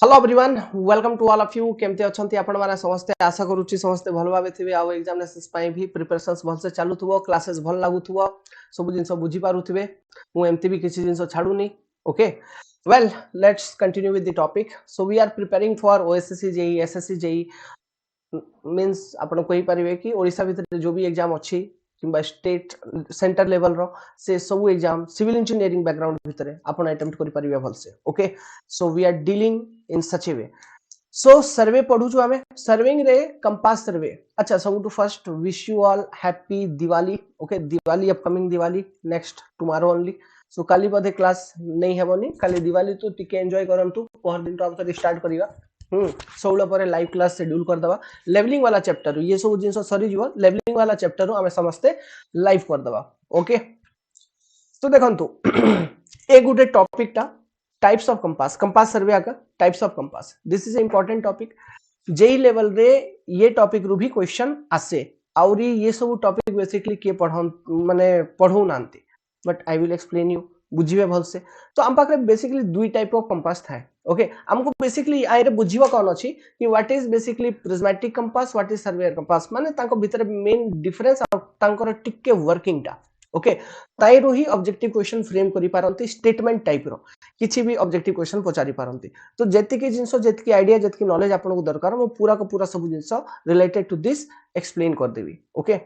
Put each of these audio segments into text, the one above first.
Hello everyone welcome to all of you केमते अछंती आपण माने समस्त आशा करूची समस्त भल भाबे थिबे आ एग्जामिनेशंस पई भी प्रिपरेशंस भल से चालुथुबो क्लासेस भल लागुथुबो सब जिंस बुझी पारुथिबे मु एमती भी किछि जिंस छाडुनी okay well let's continue with the topic so we are preparing for OSSC JE SSC JE means आपण कोइ परिबे कि ओडिसा भीतर जो भी एग्जाम अछि किंबा स्टेट सेंटर लेवल रो से सब एग्जाम सिविल इंजीनियरिंग बैकग्राउंड भीतर आपण अटेम्प्ट करि परिबे भल से okay so we are dealing in such a way so survey पढु छु हमें सर्विंग रे कंपास सर्वे अच्छा सब to first wish you all happy Diwali okay Diwali upcoming Diwali next tomorrow only so काली बधे क्लास नहीं हेबनी काली दिवाली तो टिके एंजॉय करंतु पहर दिन तो आप स्टार्ट करिवा 16 पर लाइव क्लास शेड्यूल कर दवा लेवलिंग वाला चैप्टर ये सब जिंस सरी जीव लेवलिंग वाला चैप्टर हमें समस्ते लाइव कर दवा ओके तो देखंतु ए गुटे टॉपिक टा types of compass compass survey आका types of compass this is important topic JE level रे ये टॉपिक रु भी क्वेश्चन आसे आउरी ये सब टॉपिक बेसिकली के पढन माने पढौ नांती but I will explain you बुझिबे भल से तो हम पाखरे बेसिकली दुई टाइप ऑफ कंपास थाए ओके हमको बेसिकली आइरे बुझिबा कोन अछि कि what is basically prismatic compass what is surveyor compass माने तांको भीतर मेन डिफरेंस आ तांकर टिके वर्किंग टा ओके ताई रो ही ऑब्जेक्टिव क्वेश्चन फ्रेम करि पारंती स्टेटमेंट टाइप रो किछि भी ऑब्जेक्टिव क्वेश्चन पचारि पारंती तो जेतिकी जिंसो जेतिकी आईडिया जेतिकी नॉलेज आपन को दरकार मो पूरा को पूरा सब जिंसो रिलेटेड टू दिस एक्सप्लेन कर देबी ओके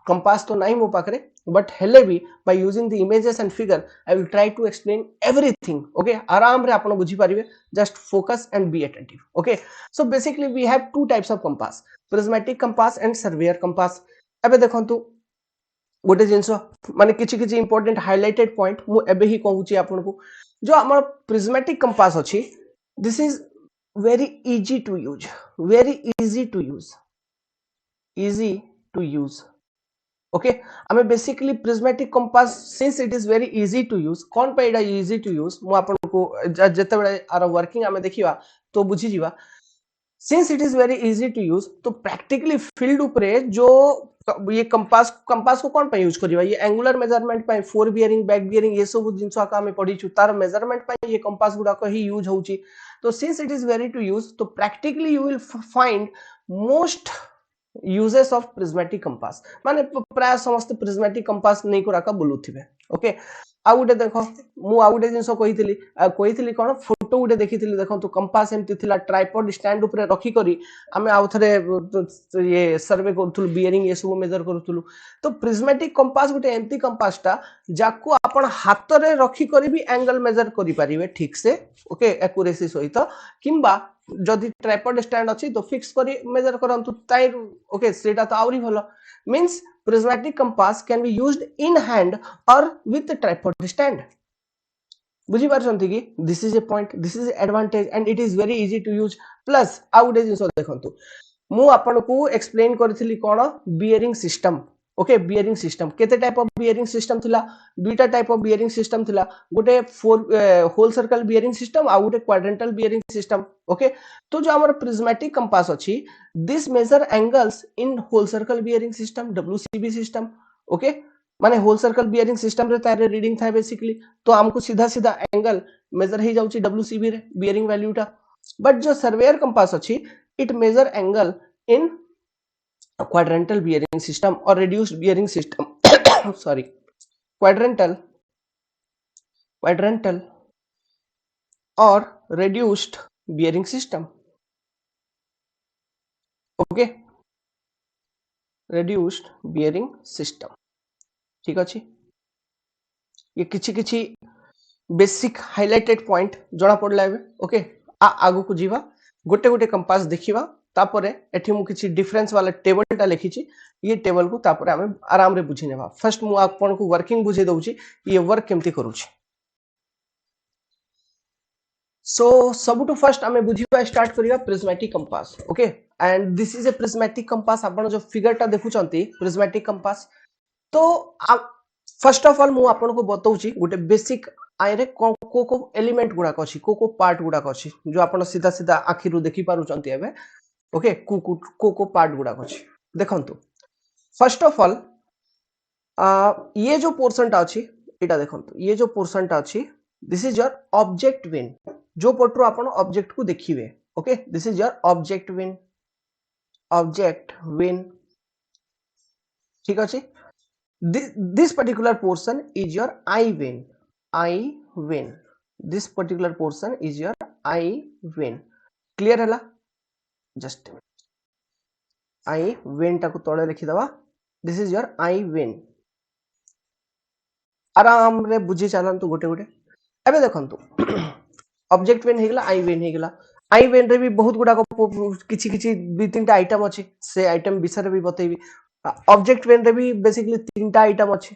कंपास तो नहीं मो पाखरे बट हेले भी by using the images and figure I will try to explain everything okay आराम रे आपण बुझी पारिबे just focus and be attentive okay so basically we have two types of compass prismatic compass and surveyor compass एबे देखंतु गोटे जिंस माने किछि किछि इंपोर्टेंट हाइलाइटेड पॉइंट मु एबे ही कहूची आपन को जो हमर प्रिज्मेटिक कंपास अछि this is very easy to use very easy to use okay हमें basically prismatic compass since it is very easy to use कोन पे इडा इजी टू यूज मु आपन को जते बेले आर वर्किंग हमें देखिबा तो बुझी जीवा since it is very easy to use तो प्रैक्टिकली फील्ड ऊपर जो ये कंपास कंपास को कोन पे यूज करिवा ये एंगुलर मेजरमेंट पे फोर बियरिंग बैक बियरिंग ये सब जिंस आका हमें पढी छु तार मेजरमेंट पे ये कंपास गुडा को ही यूज होउची तो since it is very to use तो practically you will find most uses of prismatic compass माने प्राय समस्त प्रिज्मेटिक कंपास नै को राका बोलुथिबे ओके आ गुटे देखो मु आ गुटे जिंसो कहितली कोन फोटो गुटे देखितली देखो तो कंपास एमति थिला ट्राइपॉड स्टैंड ऊपर रखी करी हमें आउ थरे ये सर्वे करथुल बियरिंग ये सब मेजर करथुल तो प्रिज्मेटिक कंपास गुटे एमति कंपास टा जाको आपण हाथ रे रखी करी भी एंगल मेजर करि परिबे ठीक से ओके एक्यूरेसी सहित किंबा जदि ट्राइपॉड स्टैंड अछि तो फिक्स करी मेजर करंतु ताई ओके सेटा तो आउरी भलो means prismatic compass can be used in hand or with the tripod stand बुझी पारछंती कि this is a point this is advantage and it is very easy to use plus आउ डे जिंसो देखंतु मु आपन को एक्सप्लेन करथिली कोन bearing system okay bearing system केते टाइप ऑफ बियरिंग सिस्टम थिला दुईटा टाइप ऑफ बियरिंग सिस्टम थिला गोटे फोर होल सर्कल बियरिंग सिस्टम आ गोटे क्वाड्रेंटल बियरिंग सिस्टम ओके तो जो हमर प्रिज्मेटिक कंपास अछि this measure angles in whole circle bearing system WCB system okay माने होल सर्कल बियरिंग सिस्टम रे तारे रीडिंग था बेसिकली तो हमको सीधा सीधा एंगल मेजर ही जाउची डब्ल्यूसीबी रे बियरिंग वैल्यू टा बट जो सर्वेयर कंपास अछि it measure angle in quadrantal bearing system or reduced bearing system sorry quadrantal or reduced bearing system okay reduced bearing system ठीक अछि ये किछि किछि बेसिक हाइलाइटेड पॉइंट जणा पड़ला एबे ओके आगु को जीवा गोटे गोटे कंपास देखिबा तापरे एठी मु किछि डिफरेंस वाला टेबल टा लिखि छी ये टेबल को तापरे हम आराम रे बुझि नेबा फर्स्ट मु आपन को वर्किंग बुझे दउ छी ये वर्क केमती करू छी सो सब टू फर्स्ट हमें बुझिबा स्टार्ट करिया prismatic compass okay and this is A prismatic compass आपन जो फिगर टा देखु चंती प्रिज्मेटिक कंपास तो फर्स्ट ऑफ ऑल मु आपन को बताउ छी गोटे बेसिक आइरे को एलिमेंट गुडा को छी को पार्ट गुडा को छी जो आपन सीधा सीधा आखि रु देखि पारु चंती एबे ओके को पार्ट गुडा को छी देखंतु फर्स्ट ऑफ ऑल ये जो पोर्शन टा अछि एटा देखंतु ये जो पोर्शन टा अछि this is your object vane जो पटरो आपण ऑब्जेक्ट को देखिवे okay this is your object vane ठीक अछि this particular portion is your I win this particular portion is your I win clear है just I win टाको तळे लिखि दवा this is your I win आराम रे बुझी चलंतु गोटे गोटे एबे देखंतु ऑब्जेक्ट विन हेगला I win हेगला I win रे भी बहुत गुडा किछि किछि दु तीनटा आइटम अछि से आइटम विषय भी बतैबी ऑब्जेक्ट वेन रे भी बेसिकली तीनटा आइटम अछि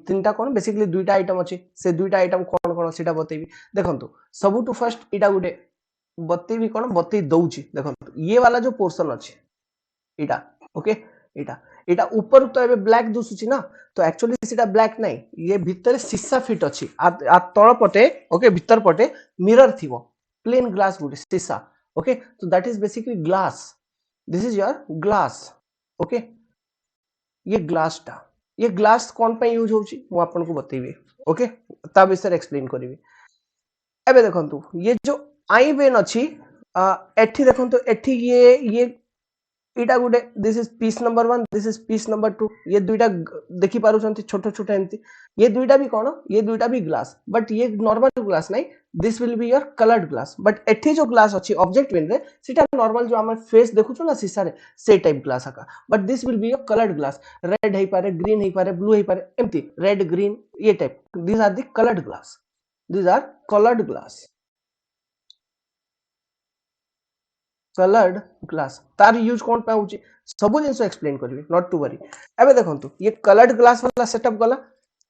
तीनटा कोन बेसिकली दुईटा आइटम अछि से दुईटा आइटम कोन कोन सेटा बतैबी देखंतु सबु टू फर्स्ट इटा गुडे बतैबी कोन बतै दउची देखंतु ये वाला जो पोर्शन अछि इटा ओके इटा ऊपर तो एबे ब्लैक दुसुची ना तो एक्चुअली सेटा ब्लैक नै ये भीतर शीशा फिट अछि आ तळ पटे ओके भीतर पटे मिरर थिबो प्लेन ग्लास गुडे शीशा ओके तो that is basically glass this is your glass okay ये ग्लास कौन पे यूज होची मु आपन को बतेबी ओके ता विषय एक्सप्लेन करबी एबे देखंतु ये जो आई वेन अछि एठी देखंतु एठी ये इटा गुडे this is peace number 1 this is peace number 2 ये दुईटा देखि पारु छंती छोटो छोटो एंती ये दुईटा भी कोन ये दुईटा भी ग्लास बट ये नॉर्मल ग्लास नहीं this will be your coloured glass but एठी जो ग्लास अछि ऑब्जेक्ट वेन रे सेटा नॉर्मल जो हम फेस देखु छु ना शीशा रे से टाइप ग्लास आका but this will be your coloured glass red है पारे ग्रीन है पारे ब्लू है पारे एम्ति रेड ग्रीन ये type this are the coloured glass these are colored glass तार यूज कोन पे होची सब जिंस एक्सप्लेन करबी नॉट टू वरी एबे देखंतु ये कलर्ड ग्लास वाला सेटअप गला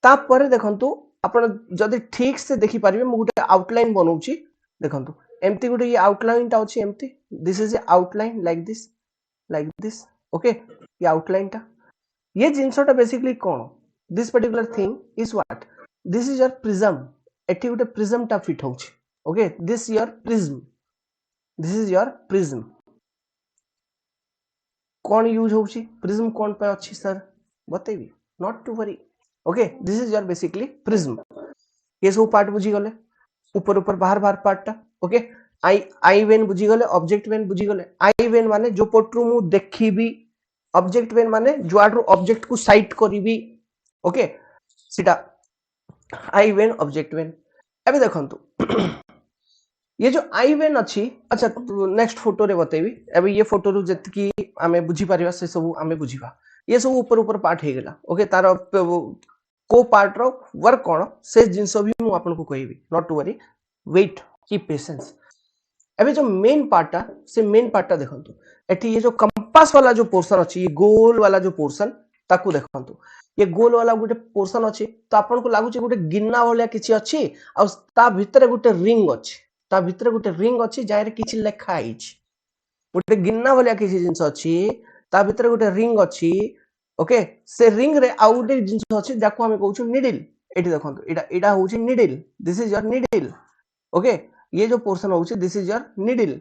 ता परे देखंतु आपण जदी ठीक से देखि पारिबे मु गुटे आउटलाइन बनौची देखंतु एम्ति गुटे ये आउटलाइन ता अछि एम्ति this is a outline like this okay ये आउटलाइन ता ये जिंसटा बेसिकली कोन this particular thing is what this is your prism एठी गुटे प्रिज्म ता फिट होची ओके दिस इज योर प्रिज्म कौन यूज होची प्रिज्म कौन पे अच्छी सर बतेबी not to worry okay this is your basically prism ये सब पार्ट बुझी गले ऊपर ऊपर बाहर बाहर पार्ट ता ओके आई वेन बुझी गले ऑब्जेक्ट वेन बुझी गले आई वेन माने जो पटरू मु देखिबी ऑब्जेक्ट वेन माने जुआडू ऑब्जेक्ट को साइट करिबी ओके सीटा आई वेन ऑब्जेक्ट वेन अबे देखंतु ये जो आई वेन अच्छी अच्छा नेक्स्ट फोटो रे बतेबी अबे ये फोटो रु जतकी आमे बुझी परिबा से सब आमे बुझीबा ये सब ऊपर ऊपर पार्ट हे गेला ओके तार को पार्ट रो वर्क कोन से जिंस भी मु आपन को कहिबी not to worry wait keep patience अबे जो मेन पार्ट देखंतु एठी ये जो कंपास वाला जो पोर्शन अछि ये गोल वाला जो पोर्शन ताकू देखंतु ये गोल वाला गुटे पोर्शन अछि तो आपन को लागु छै गुटे गिन्ना वाला किछि अछि आ ता भीतर गुटे रिंग अछि ता भीतर गुटे रिंग अछि जाय रे किछि लेखा आइछि गुटे गिन्ना वाला किछि जिंस अछि ता भीतर गुटे रिंग अछि ओके से रिंग रे आ गुटे जिंस अछि जाको हम कहू छु नीडल एठी देखंतु एटा होछि needle this is your needle okay ये जो पोर्शन होछि दिस इज योर नीडल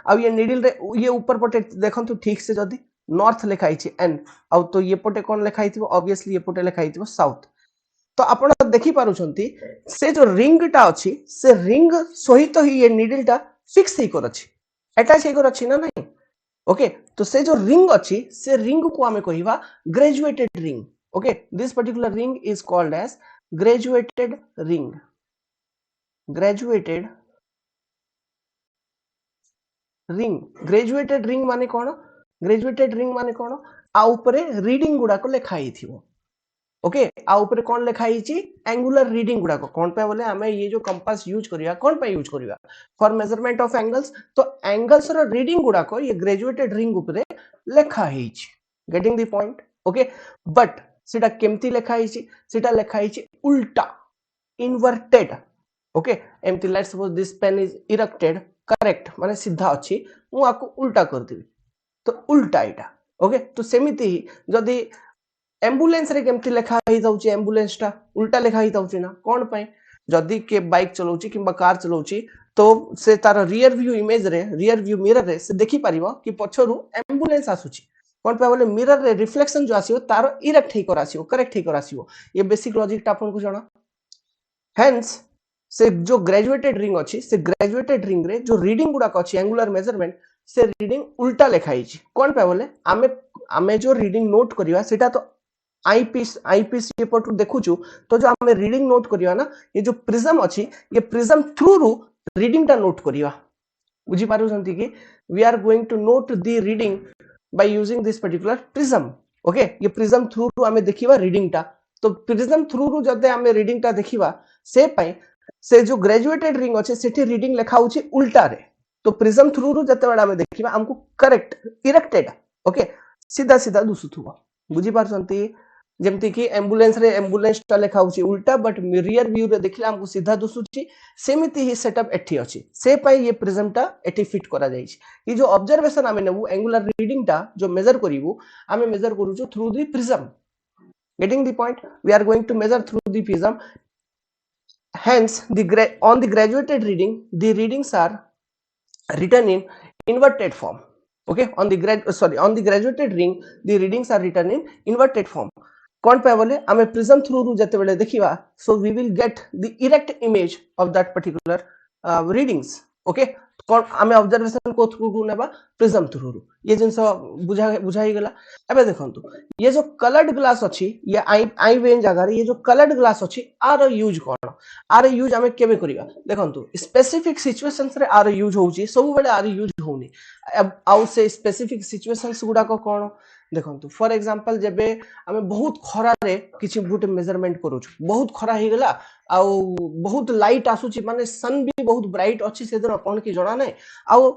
अब ये नीडल रे ये ऊपर पटे देखंतु ठीक से जदी नॉर्थ लिखाई छी एन आ तो ये पटे कोन लिखाई थिबो ऑब्वियसली ये पटे लिखाई थिबो साउथ तो आपण देखि पारु छंती से जो रिंग टा अछि से रिंग सहित ही ये नीडल टा फिक्स हे कर अछि अटैच हे कर अछि ना नहीं ओके तो से जो रिंग अछि से रिंग को हमें कहिबा graduated ring okay this particular ring is called as graduated ring graduated ring माने कोन आ ऊपरे रीडिंग गुडा को लिखा ही थिबो ओके आ ऊपर कोन लिखा ही छी एंगुलर रीडिंग गुडा को कोन पे बोले हमें ये जो कंपास यूज करिया कोन पे यूज करिया फॉर मेजरमेंट ऑफ एंगल्स तो एंगल्स रो रीडिंग गुडा को ये ग्रेजुएटेड रिंग ऊपर लिखा ही छी getting the point okay but सेटा केमती लिखा ही छी सेटा लिखा ही छी उल्टा इन्वर्टेड ओके एमती let's suppose this pen is erected correct माने सीधा अछि मु आको उल्टा कर देबी तो उल्टा इटा ओके तो सेमिति जदी एम्बुलेंस रे केमती लिखा ही जाउची एम्बुलेंस टा उल्टा लिखा ही जाउची ना कोन पय जदी के बाइक चलाउची किबा कार चलाउची तो से तार रियर व्यू इमेज रे रियर व्यू मिरर रे से देखि परिबो कि पछरु एम्बुलेंस आसुची कौन पे बोले मिरर रे रिफ्लेक्शन जो आसीओ तार इरेक्ट ही कर आसीओ करेक्ट ही कर आसीओ ये बेसिक लॉजिक टा आपन को जाना हेंस से जो ग्रेजुएटेड रिंग अच्छी से ग्रेजुएटेड रिंग रे जो रीडिंग गुडा अच्छी एंगुलर मेजरमेंट से रीडिंग उल्टा लिखाई कौन पे बोले आमे आमे जो रीडिंग नोट करिवा सेटा तो आईपीस एपटू देखुछु तो जो आमे रीडिंग नोट करिवा ना ये जो प्रिज्म अच्छी ये प्रिज्म थ्रू रु रीडिंग टा नोट करिवा बुझी पारु संति कि we are going to note the reading by using this particular prism okay ये प्रिज्म थ्रू रु आमे देखिवा रीडिंग टा तो प्रिज्म थ्रू रु जदे आमे रीडिंग टा देखिवा से पई से जो ग्रेजुएटेड रिंग अच्छे सेठी रीडिंग लिखा होची उल्टा रे तो प्रिज्म थ्रू रु जते बडा में देखिबा हमको करेक्ट इरेक्टेड ओके सीधा सीधा दुसुथुवा बुझी पारसंती जेमति कि एम्बुलेंस रे एम्बुलेंस टा लिखा होची उल्टा बट रियर व्यू रे देखिला हमको सीधा दुसुची सेमिति ही सेटअप एठी अछि से पई ये प्रिज्म टा एठी फिट करा जाई छी ये जो ऑब्जर्वेशन आमे नेबू एंगुलर रीडिंग टा जो मेजर करिवु आमे मेजर करूछु through the prism getting the point we are going to measure through the prism hence on the graduated reading the readings are written in inverted form okay on the graduated ring the readings are written in inverted form कौन पे बोले आमे prism through रु जते बेले देखिबा so we will get the erect image of that particular readings okay कौन आमे ऑब्जर्वेशन को थ्रू रु नेबा प्रिज्म थ्रू रु ये जिंस बुझाई गेला एबे देखंतु ये जो कलर्ड ग्लास अछि ये आई वेन जगह रे ये जो कलर्ड ग्लास अछि आर यूज कोन आर यूज आमे केबे करिवा देखंतु स्पेसिफिक सिचुएशंस रे आर यूज होउची सब बेले आर यूज होउनी आउ से स्पेसिफिक सिचुएशंस गुडा को कोन देखंतु फॉर एग्जांपल जेबे आमे बहुत खरा रे किछि गुट मेजरमेंट करूछु बहुत खरा ही गेला आउ बहुत लाइट आसुची माने सन भी बहुत ब्राइट अछि से दिन कोन की जणा नै आउ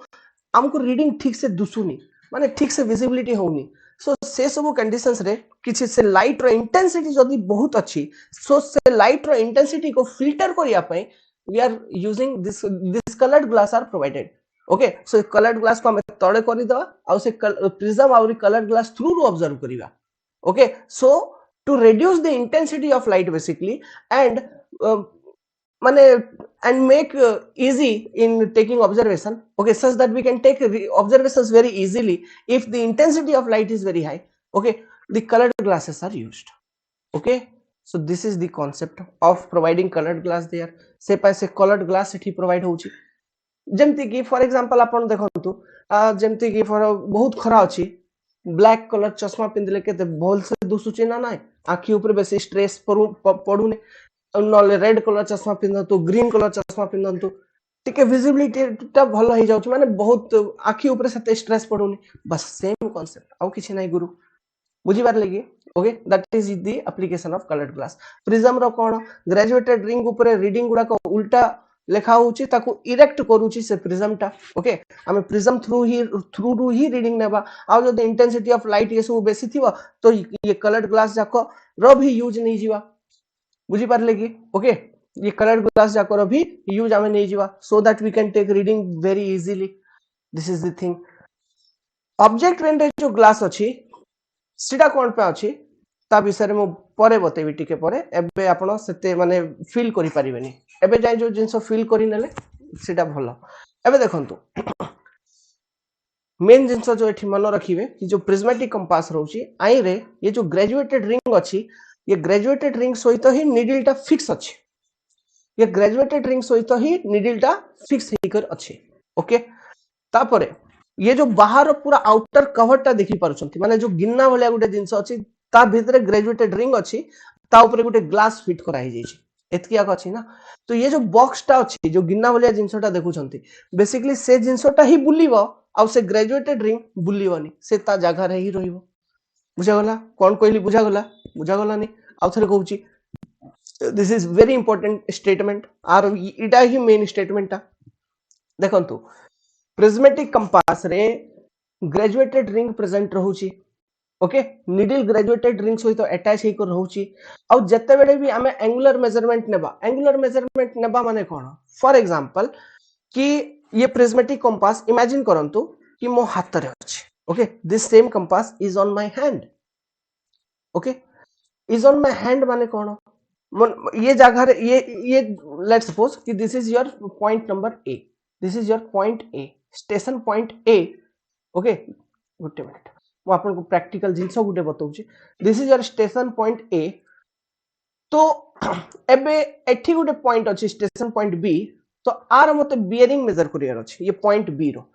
हमको रीडिंग ठीक से दुसुनी माने ठीक से विजिबिलिटी होउनी सो से सब कंडीशंस रे किछि से लाइट रो इंटेंसिटी जदी बहुत अछि सो से लाइट रो इंटेंसिटी को फिल्टर करिया पई we are using this coloured glass are provided okay so coloured glass को हम तळे करि दवा आ से प्रिज्म आउरी कलर्ड ग्लास थ्रू रु ऑब्जर्व करिवा okay so to reduce the intensity of light basically and माने and make easy in taking observation okay such that we can take observations very easily if the intensity of light is very high okay the colored glasses are used okay so this is the concept of providing colored glass there से पैसे colored glass सेठी provide होची जेमति कि for example आपण देखंतु जेमति कि for बहुत खरा अछि ब्लैक कलर चश्मा पिंदले के भल से दुसुची ना नाय आखी ऊपर बेसी स्ट्रेस पडुने नले रेड कलर चश्मा पिंदंतु ग्रीन कलर चश्मा पिंदंतु टिके विजिबिलिटी टा भलो हो जाउछ माने बहुत आखी ऊपर से स्ट्रेस पडुनी बस सेम कांसेप्ट आउ किछि नै गुरु बुझी बार लगी okay that is the application of coloured glass prism रो कोन ग्रेजुएटेड रिंग ऊपर रीडिंग गुडा को उल्टा लेखा होउची ताको इरेक्ट करूची से प्रिज्म टा ओके हम प्रिज्म थ्रू रु ही रीडिंग नेबा आ जो इंटेंसिटी ऑफ लाइट ये सब बेसी थिबा तो ये कलर्ड ग्लास जाको रो भी यूज नै जीवा बुझी पारले कि ओके ये कलर्ड ग्लास जाकर भी यूज आमे नै जीवा so that we can take reading very easily this is the thing object range जो ग्लास अछि सीधा कोन पे अछि ता विषय में परे बतेबी टिके परे एबे आपण सेते माने फील करि परिबेनी एबे जाय जो जिंसो फील करि नेले सीधा भलो एबे देखंतु मेन जिंसो जो एठी मन रखिबे कि जो प्रिज्मेटिक कंपास रहउची आई रे ये जो ग्रेजुएटेड रिंग अछि ये ग्रेजुएटेड रिंग सहित ही निडल टा फिक्स अछि ये ग्रेजुएटेड रिंग सहित ही निडल टा फिक्स हेकर अछि ओके तापरे ये जो बाहर पूरा आउटर कवर टा देखि पारुछंती माने जो गिन्ना भलिया गुटे जिंस अछि ता भीतर ग्रेजुएटेड रिंग अछि ता ऊपर गुटे ग्लास फिट करा ही जाइछि एतकिया को अछि ना तो ये जो बॉक्स टा अछि जो गिन्ना भलिया जिंसटा देखुछंती बेसिकली से जिंसटा ही बुलिबो आ से ग्रेजुएटेड रिंग बुलिबोनी से ता जगह रे ही रहिबो बुझा गला कोन कहली बुझा गला नहीं आउ थरे कहूची this is very important statement आर इटा ही मेन स्टेटमेंट ता देखंतु प्रिज्मेटिक कंपास रे ग्रेजुएटेड रिंग प्रेजेंट रहउची ओके निडल ग्रेजुएटेड रिंग सहित अटैच हे कर रहउची आ जते बेले भी हमें एंगुलर मेजरमेंट नेबा माने कोन फॉर एग्जांपल कि ये प्रिज्मेटिक कंपास इमेजिन करंतु कि मो हाथ रे अछि okay this same compass is on my hand okay is on my hand माने कौन ये जगह रे ये let's suppose कि this is your point number A this is your point A station point A okay good minute मु आपन को प्रैक्टिकल जिंस गुटे बताउची this is your station point A तो एबे एठी गुटे पॉइंट अछि स्टेशन पॉइंट बी तो आर मते बियरिंग मेजर करियार अछि ये पॉइंट बी रो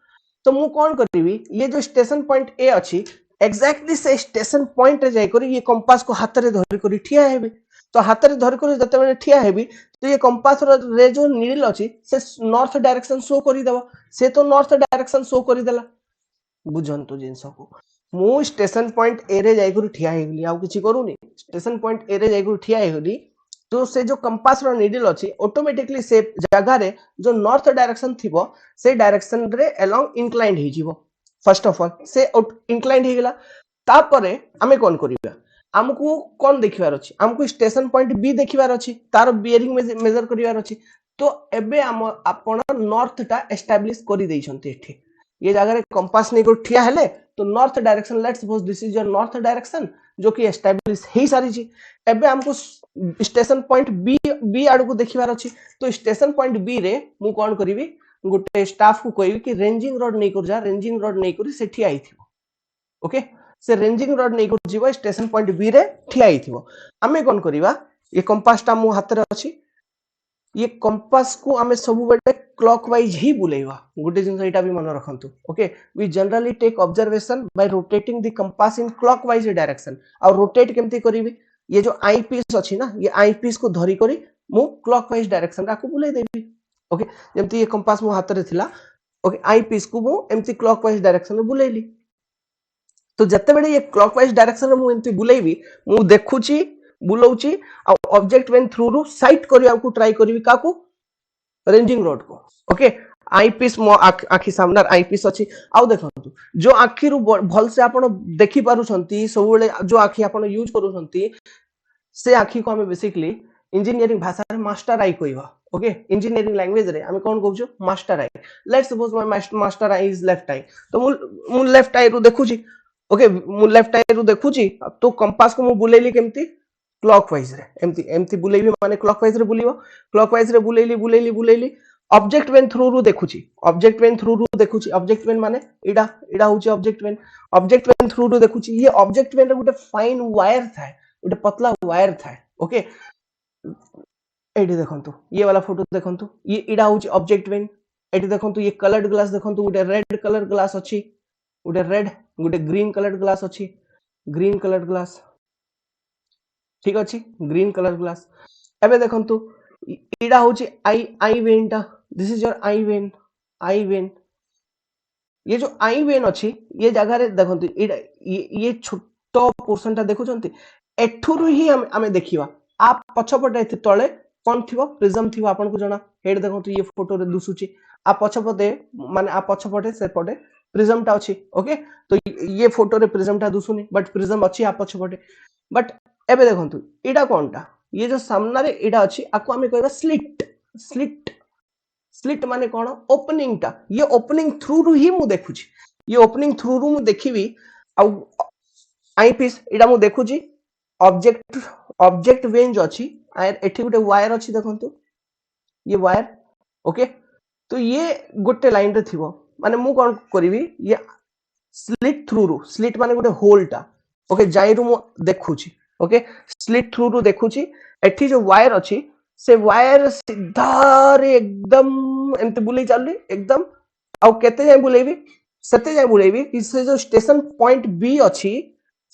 तो मु कोन करबी ये जो स्टेशन पॉइंट ए अछि एक्जेक्टली से स्टेशन पॉइंट रे जाय करी ये कंपास को हाथ रे धरि करी ठिया हेबी तो हाथ रे धरि करी जते बेले ठिया हेबी तो ये कंपास रे जो नीडल अछि से नॉर्थ डायरेक्शन शो करी देबा से तो नॉर्थ डायरेक्शन शो करी देला बुझंतु जिंस को मु स्टेशन पॉइंट ए रे जाय करी ठिया हेगली आ किछि करूनी स्टेशन पॉइंट ए रे जाय करी ठिया हेगली तो से जो कंपास रो नीडल अछि ऑटोमेटिकली से जगह रे जो नॉर्थ डायरेक्शन थिबो से डायरेक्शन रे अलोंग इंक्लाइंड हे जिवो फर्स्ट ऑफ ऑल से इंक्लाइंड हे गेला तापरे हमें कोन करिबा हमकु कोन देखिबार अछि हमकु स्टेशन पॉइंट बी देखिबार अछि तार बियरिंग मेजर करिवार अछि तो एबे हम आपण नॉर्थ टा एस्टैब्लिश करि दै छथि एठी ये जगह रे कंपास नै को ठिया हेले तो north direction let's suppose this is your north direction जो कि एस्टैब्लिश हे सारी छी एबे हमकु स्टेशन पॉइंट बी आड़ को देखिबार अछि तो स्टेशन पॉइंट बी रे मु कोन करिवि गोटे स्टाफ को कहबी कि रेंजिंग रॉड नै कर जा रेंजिंग रॉड नै करी से ठिया आइथिबो ओके से रेंजिंग रॉड नै कर जीवो स्टेशन पॉइंट बी रे ठिया आइथिबो हमें कोन करिवा ये कंपास टा मु हाथ रे अछि ये कंपास को हमें सब बेले क्लॉकवाइज ही बुलेवा गोटे जिन एटा भी मन रखंतु okay we generally take observation by rotating the compass in clockwise direction और रोटेट केमती करिवि ये जो आई पीस अछि ना ये आई पीस को धरी करी मु क्लॉकवाइज डायरेक्शन का को बुले देबी ओके जेमती ये कंपास मो हाथ रे थिला ओके आई पीस को मु एमती क्लॉकवाइज डायरेक्शन में बुलेली तो जते बेले ये क्लॉकवाइज डायरेक्शन में मु एमती बुलेबी मु देखुची बुलौची आ ऑब्जेक्ट वेन थ्रू रु साइट करिया को ट्राई करबी काकू रेंजिंग रॉड को ओके आई पीस मो आखि सामने आई पीस अछि आउ देखंतु जो आखि रु भल से आपण देखि पारु छंती सब बेले जो आखि आपण यूज करू छंती से आखि को हमें बेसिकली इंजीनियरिंग भाषा रे मास्टर आई कहबा ओके इंजीनियरिंग लैंग्वेज रे हमें कोन कहू master eye let's suppose my master eye is left eye तो मु लेफ्ट आई रु देखुची ओके मु लेफ्ट आई रु देखुची तो कंपास को मु बुलेली केमती क्लॉकवाइज रे एमती एमती बुलेबी माने क्लॉकवाइज रे बुलिबो क्लॉकवाइज रे बुलेली बुलेली बुलेली ऑब्जेक्ट वेन थ्रू रु देखुची ऑब्जेक्ट वेन थ्रू रु देखुची ऑब्जेक्ट वेन माने इडा होची ऑब्जेक्ट वेन थ्रू रु देखुची ये ऑब्जेक्ट वेन रे गुटे फाइन वायर थाए गुटे पतला वायर थाए ओके एडी देखंतु ये वाला फोटो देखंतु ये इडा होची ऑब्जेक्ट वेन एडी देखंतु ये कलर्ड ग्लास देखंतु गुटे रेड कलर ग्लास अछि गुटे रेड गुटे ग्रीन कलर ग्लास अछि ग्रीन कलर ग्लास ठीक अछि ग्रीन कलर ग्लास एबे देखंतु इडा होची आई वेन टा this is your eye when ये जो आई वेन अछि ये जगह रे देखंतु इडा ये छोटो पोर्शन टा देखुचंती एठुरु ही हमें देखिबा आप पछपटे तळे कोन थिबो प्रिज्म थिबो आपन को जणा हेड देखंतु ये फोटो रे दुसुची आ पछपटे माने आ पछपटे से पटे प्रिज्म टा अछि ओके तो ये फोटो रे प्रिज्म टा दुसुनी बट प्रिज्म अछि आ पछपटे बट एबे देखंतु एडा कोनटा ये जो सामना रे एडा अछि आको हमें कहबा स्लिट माने कोन ओपनिंग टा ये ओपनिंग थ्रू रु ही मु देखुची ये ओपनिंग थ्रू रु मु देखिबी आ आई पीस एडा मु देखुची ऑब्जेक्ट वेन जो अछि एठी गुटे वायर अछि देखंतु ये वायर ओके तो ये गुटे लाइन रे थिबो माने मु कोन करिवि ये स्लिट थ्रू रु स्लिट माने गुटे होल टा ओके जाई रु मु देखुची ओके स्लिट थ्रू रु देखुची एठी जो वायर अछि से वायर सीधा रे एकदम एमते बुले चलली एकदम आ केते जाय बुलेबी सते जाय बुलेबी कि से जो स्टेशन पॉइंट बी अछि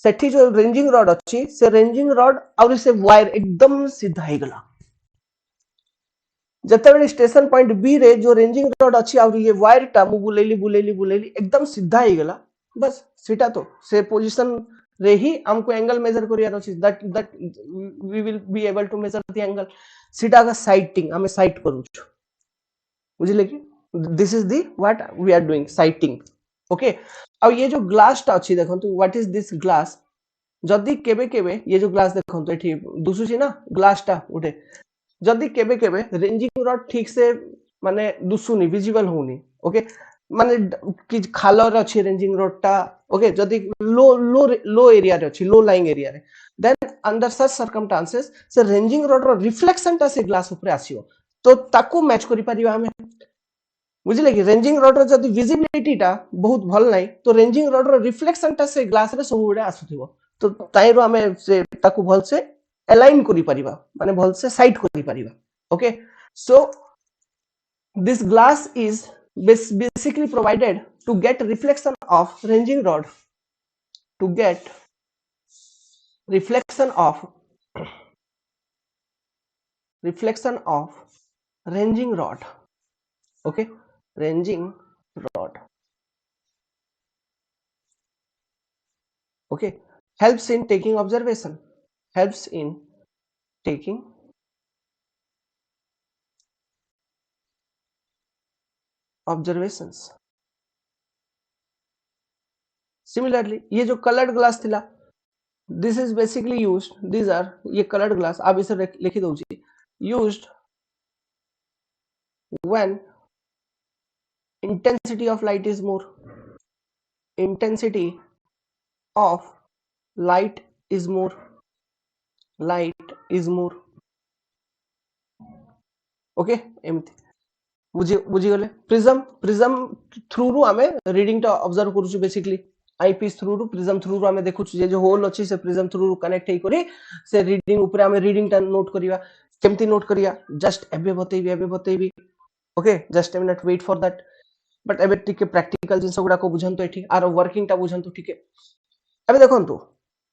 सेठी जो रेंजिंग रॉड अछि से रेंजिंग रॉड और से वायर एकदम सीधा हे गला जते बेले स्टेशन पॉइंट बी रे जो रेंजिंग रॉड अछि और ये वायर टा मु बुलेली एकदम सीधा हे गला बस सीटा तो से पोजीशन रे ही हमको एंगल मेजर करियार अछि that we will be able to measure the angle theta का साइटिंग हमें साइट करू बुझले कि this is the what we are doing sighting okay अब ये जो ग्लास टा अछि देखंतु व्हाट इज दिस ग्लास जदी केबे केबे ये जो ग्लास देखंतु एठी दुसुची ना ग्लास टा उठे जदी केबे केबे रेंजिंग रॉड ठीक से माने दुसुनी विजिबल होनी ओके माने कि खालर अछि रेंजिंग रॉड टा ओके जदी लो एरिया रे अछि लो लाइंग एरिया रे देन अंडर सच सर्कमस्टेंसेस से रेंजिंग रॉड रो रिफ्लेक्शन टा से ग्लास ऊपर आसीओ तो ताकू मैच करि परिबा हमें बुझिले कि रेंजिंग रड रो जदी विजिबिलिटी टा बहुत भल नाही तो रेंजिंग रड रो रिफ्लेक्शन टा से ग्लास रे सब उडे आसुथिबो तो ताइरो हमें से ताकू भल से अलाइन करि परिबा माने भल से साइट करि परिबा okay so this glass is basically provided to get reflection of ranging rod to get reflection of ranging rod okay ranging rod okay helps in taking observation helps in taking observations similarly ये जो colored glass थिला this is basically used these are ये colored glass आप इसे लिखी दउची used when intensity of light is more intensity of light is more okay एमती बुझी गले प्रिज्म थ्रू रु आमे रीडिंग टा ऑब्जर्व करूछु बेसिकली आईपीस थ्रू रु प्रिज्म थ्रू रु आमे देखुछु जे जो होल अछि से प्रिज्म थ्रू रु कनेक्ट हे करी से रीडिंग ऊपर आमे रीडिंग टा नोट करिया केमती नोट करिया जस्ट एबे बतेबी okay just a minute wait for that but एबे टिके प्रैक्टिकल जिंस गुडा को बुझंतो एठी आर वर्किंग टा बुझंतो ठीक है एबे देखंतु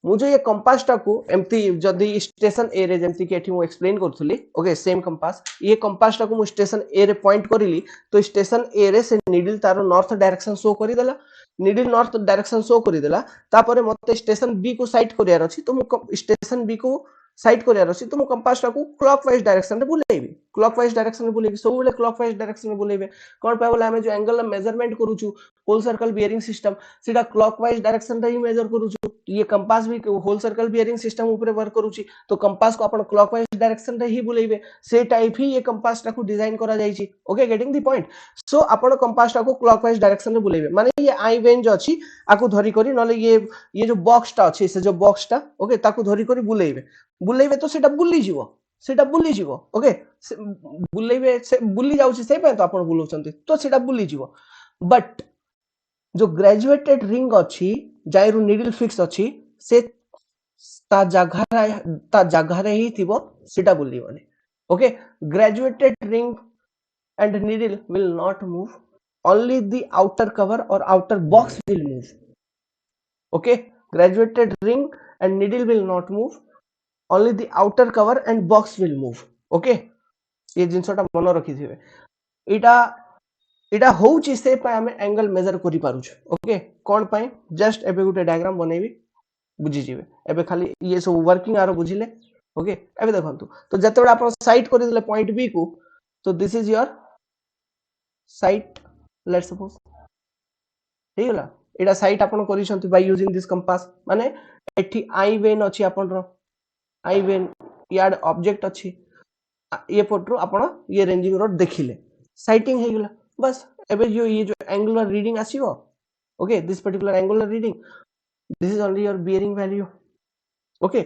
मुझे ये कंपास टा को एमती जदी स्टेशन ए रे जेमती के एठी मु एक्सप्लेन करथुली ओके सेम कंपास ये कंपास टा को मु स्टेशन ए रे पॉइंट करिली तो स्टेशन ए रे से नीडल तारो नॉर्थ डायरेक्शन शो करि देला नीडल नॉर्थ डायरेक्शन शो करि देला तापरे मते स्टेशन बी को साइड करियार अछि तो मु स्टेशन बी को साइड करियार अछि तो मु कंपास टा को क्लॉकवाइज डायरेक्शन रे बुलेबी क्लॉकवाइज डायरेक्शन रे बुलेबी सब बेले क्लॉकवाइज डायरेक्शन रे बुलेबे कोन पाए बोले हमें जो एंगल मेजरमेंट करूछु होल सर्कल बियरिंग सिस्टम सीधा क्लॉकवाइज डायरेक्शन रे ही मेजर करूछु ये कंपास भी होल सर्कल बियरिंग सिस्टम ऊपर वर्क करूची तो कंपास को अपन क्लॉकवाइज डायरेक्शन रे ही बुलेबे से टाइप ही ये कंपास टा को डिजाइन करा जाई छी okay getting the point so upon compass टा को क्लॉकवाइज डायरेक्शन रे बुलेबे माने ये आई वेन जो अछि आको धरी करी नले ये जो बॉक्स टा अछि से जो बॉक्स टा ओके ताको धरी करी बुलेबे तो सेटा बुली जीवो ओके बुलेबे से बुली जाउची से पे तो अपन बुलौचंती तो सेटा बुली जीवो बट जो ग्रेजुएटेड रिंग अच्छी जायरु नीडल फिक्स अच्छी से ता जगह रे ही थिबो सेटा बुलीबनी okay graduated ring and needle will not move only the outer cover or outer box will move okay graduated ring and needle will not move only the outer cover and box will move okay ये जिंसटा मन रखी थिबे इटा होउची से पे हमें angle measure करि पारुछ ओके कोन पय जस्ट एबे गुटे डायग्राम बनेबी बुझी जीवे एबे खाली ये सब वर्किंग आरो बुझिले ओके एबे देखंतु तो जतबे आपण साइट करि दिले पॉइंट बी को तो this is your sight let's suppose हे गला एटा साइट आपण करिसंती बाय यूजिंग दिस कंपास माने एठी आई वेन अछि आपण रो आई वेन याड ऑब्जेक्ट अछि ये पटरो आपण ये रेंजिंग रोड देखिले साइटिंग हे गला बस एबे जो ये जो एंगुलर रीडिंग आसीबो okay this particular angular reading this is only your bearing value okay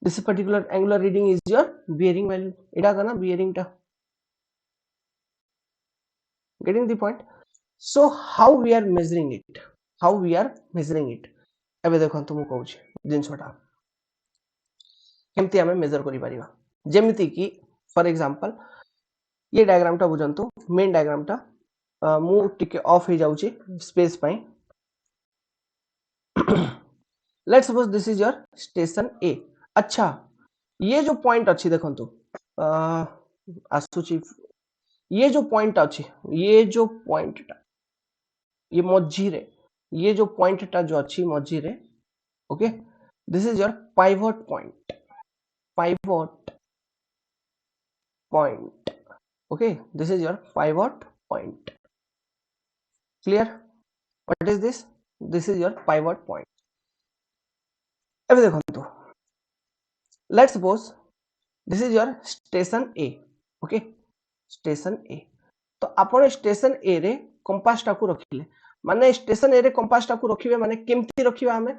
this particular angular reading is your bearing value ida kana bearing ta getting the point so how we are measuring it एबे देखो तुम कहूची जिनसटा केमती हमें major करि परिबा जेमिति कि for example ये diagram टा बुझंतु main diagram टा मु टिके ऑफ हे जाउची स्पेस पई let's suppose this is your station A अच्छा ये जो पॉइंट अच्छी देखंतु आसुची ये जो पॉइंट अच्छी ये जो पॉइंट टा ये मझी रे ये जो पॉइंट टा जो अच्छी मझी रे okay this is your pivot point okay this is your pivot point clear what is this is your pivot point एबे देखंतु let's suppose this is your station A okay station A तो आपण station A रे compass टा को रखिले माने station A रे compass टा को रखिबे माने केमती रखिबा हमें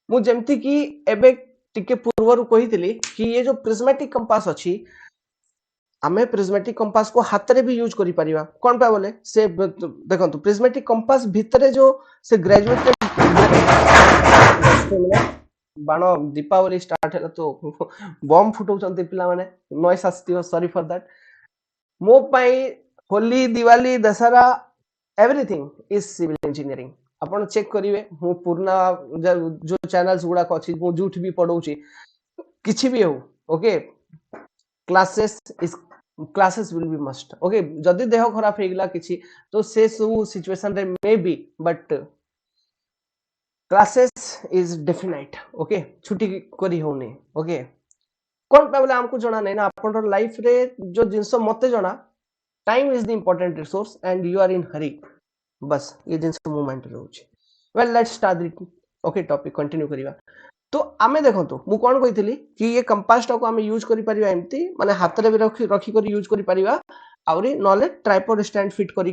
मु जेमती कि एबे टिके पूर्वरु कहितली कि ये जो प्रिज्मेटिक कंपास अछि आमे प्रिज्मेटिक कंपास को हाथ रे भी यूज करि परिबा कोन पा बोले से देखंतु प्रिज्मेटिक कंपास भितरे जो से ग्रेजुएट बाण दीपावली स्टार्ट है तो बम फुटौचंती पिला माने नॉइस आस्तियो सॉरी फॉर दैट मो पाई Holi Diwali Dussehra everything is civil engineering आपण चेक करिवे मु पूर्ण जो चैनल्स गुडा को अछि मु जूठ भी पढौची किछि भी हो okay classes is classes will be must okay जदी देह खराब हे गेला किछि तो से सब सिचुएशन रे may be but classes is definite okay छुट्टी करी होने ओके कोन पाबले हमको जणा नै ना अपन लाइफ रे जो जिंस मते जणा time is the important resource and you are in hurry बस ये जिंस मूवमेंट रहउची well let's start the okay topic continue करिवा तो आमे देखंतु मु कोन कहितली कि ये कंपास टा को आमे यूज करि परिबा एम्ति माने हाथ रे भी रखी करी यूज करि परिबा आउरी नले ट्राइपॉड स्टैंड फिट करी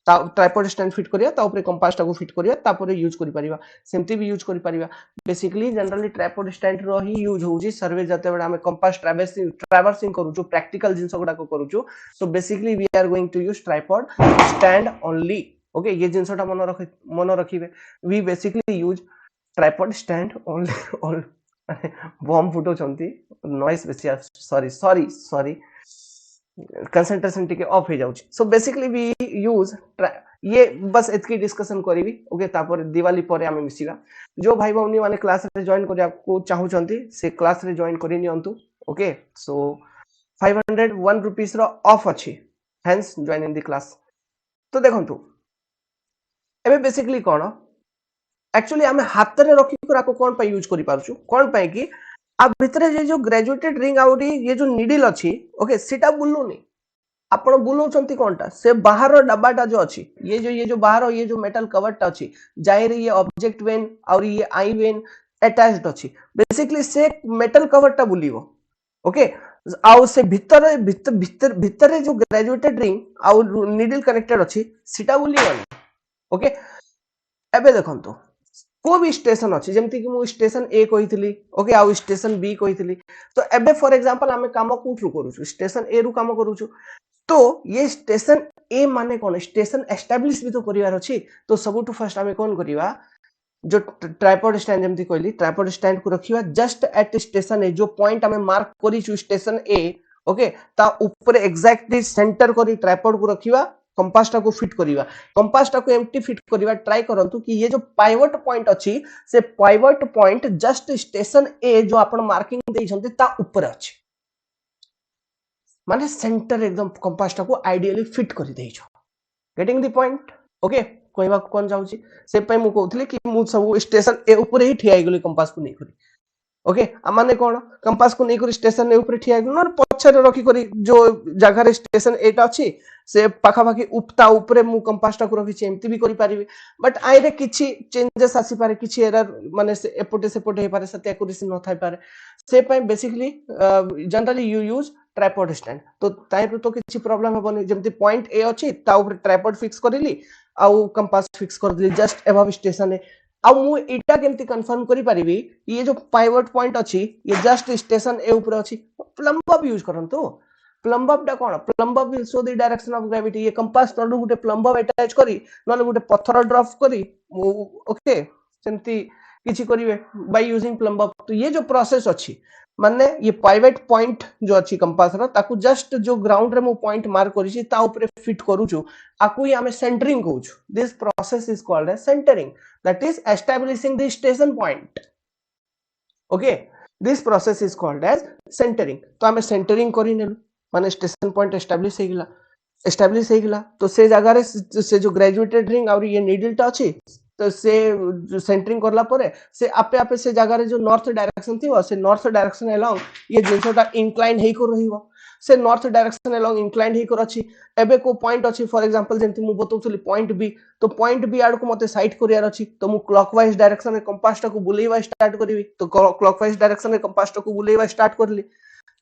ट्राइपॉड स्टैंड फिट करिया ता ऊपर कंपास टा को फिट करिया ता ऊपर यूज करि परिबा सेमति भी यूज करि परिबा बेसिकली जनरली ट्राइपॉड स्टैंड रो ही यूज होउची सर्वे जते बेला आमे कंपास ट्रैवर्सिंग करू छु प्रैक्टिकल जिंस गुडा को करू छु so basically we are going to use tripod stand only okay ये जिंसटा मन रखिबे we basically use tripod stand only all bomb फुटो चंती नॉइस बेसी सॉरी सॉरी सॉरी कंसंट्रेशन टिके ऑफ हो जाउची सो बेसिकली वी यूज ये बस एतकी डिस्कशन करिवि ओके तापर दिवाली परे आमे मिसिबा जो भाई भौनी माने क्लास रे जॉइन करिया को चाहू चंती से क्लास रे जॉइन करि नियंतु ओके सो 501 रुपीस रो ऑफ अछि hence join in the class तो देखंतु एबे बेसिकली कोन एक्चुअली आमे हाथ रे रखी कर को कोन यूज करि पारछु कोन पाई कि आ भितरे जे जो ग्रेजुएटेड रिंग आउडी ये जो नीडल अछि ओके सेटा बुल्लुनी आपण बुलौचंती कोनटा से बाहर डब्बाटा जो अछि ये जो बाहर ये जो मेटल कवरटा अछि जायरे ये ऑब्जेक्ट वेन और ये आई वेन अटैच्ड अछि बेसिकली से मेटल कवरटा बुलिवो ओके आउ से भितर भितर भितर जो ग्रेजुएटेड रिंग आउ नीडल कनेक्टेड अछि सेटा बुलिवो ओके एबे देखंतो को भी स्टेशन अछि जेमति कि मु स्टेशन ए कहितली ओके आ स्टेशन बी कहितली तो एबे फॉर एग्जांपल हमें काम कोठरु करूछु स्टेशन ए रु काम करूछु तो ये स्टेशन ए माने कोन स्टेशन एस्टैब्लिश भी तो करिवार अछि तो सबटु फर्स्ट हमें कोन करिवा जो ट्राइपॉड स्टैंड जेमति कहली ट्राइपॉड स्टैंड को रखिवा जस्ट एट स्टेशन ए जो पॉइंट हमें मार्क करिछु स्टेशन ए ओके ता ऊपर एग्जैक्टली सेंटर करी ट्राइपॉड को रखिवा कंपास टा को फिट करिवा कंपास टा को एम्प्टी फिट करिवा ट्राई करंतु कि ये जो पाइवट पॉइंट अछि से पाइवट पॉइंट जस्ट स्टेशन ए जो आपण मार्किंग देइ छथि ता ऊपर अछि माने सेंटर एकदम कंपास टा को आइडियली फिट करि देइ छ गेटिंग द पॉइंट ओके कहबा कोन जाउची से पय मु कहउथली कि मु सब स्टेशन ए ऊपर ही ठिया गेली कंपास को नै करी ओके माने कोन कंपास को नै करी स्टेशन ए ऊपर ठिया गेली न पछरे रखी करी जो जगह रे स्टेशन एटा अछि से पाखा पाखी उपता ऊपर मु कंपास टा को रखी एमती भी करि पारिबे बट आइ रे किछि चेंजेस आसी पारे किछि एरर माने से एपोटे सेपोटे हे पारे सते एक्यूरेसी न थाई पारे से पय basically generally you use tripod stand तो ताइर तो किछि प्रॉब्लम हेबनी जेमती पॉइंट ए अछि ता ऊपर ट्राइपॉड फिक्स करिली आउ कंपास फिक्स कर दिली जस्ट अबव स्टेशन ए आ मु इटा केमती कंफर्म करि पारिबी ये जो पाइवट पॉइंट अछि ये जस्ट स्टेशन ए ऊपर अछि प्लम्ब अप यूज करंतो प्लम्ब अप टा कोन plumb bob will show the direction of gravity ये कंपास तडु गुटे प्लम्ब अप अटैच करी नले गुटे पत्थर ड्रॉप करी ओके सेमती किछि करिवे बाय यूजिंग प्लम्ब अप तो ये जो प्रोसेस अछि माने ये पाइवट पॉइंट जो अछि कंपास रो ताकू जस्ट जो ग्राउंड रे मु पॉइंट मार्क करिछि ता ऊपर फिट करूछु आकू ही हमें सेंटरिंग कहूछु this process is called as centring that is establishing the station point okay this process is called as centring तो हमें सेंटरिंग करि नेलु माने स्टेशन पॉइंट एस्टैब्लिश हे गेला तो से जगह रे से जो ग्रेजुएटेड रिंग और ये नीडल टा अछि तो से सेंटरिंग करला परे से आपे आपे से जगह रे जो नॉर्थ डायरेक्शन थिवो से नॉर्थ डायरेक्शन अलोंग ये जिंसटा इंक्लाइन हे को रहिवो से नॉर्थ डायरेक्शन अलोंग इंक्लाइन हे को अछि एबे को पॉइंट अछि फॉर एग्जांपल जेंति मु बतौथली पॉइंट बी तो पॉइंट बी आड़ को मते साइड करियार अछि तो मु क्लॉकवाइज डायरेक्शन रे कंपास टा को बुलेइवा स्टार्ट करिवि तो क्लॉकवाइज डायरेक्शन रे कंपास टा को बुलेइवा स्टार्ट करली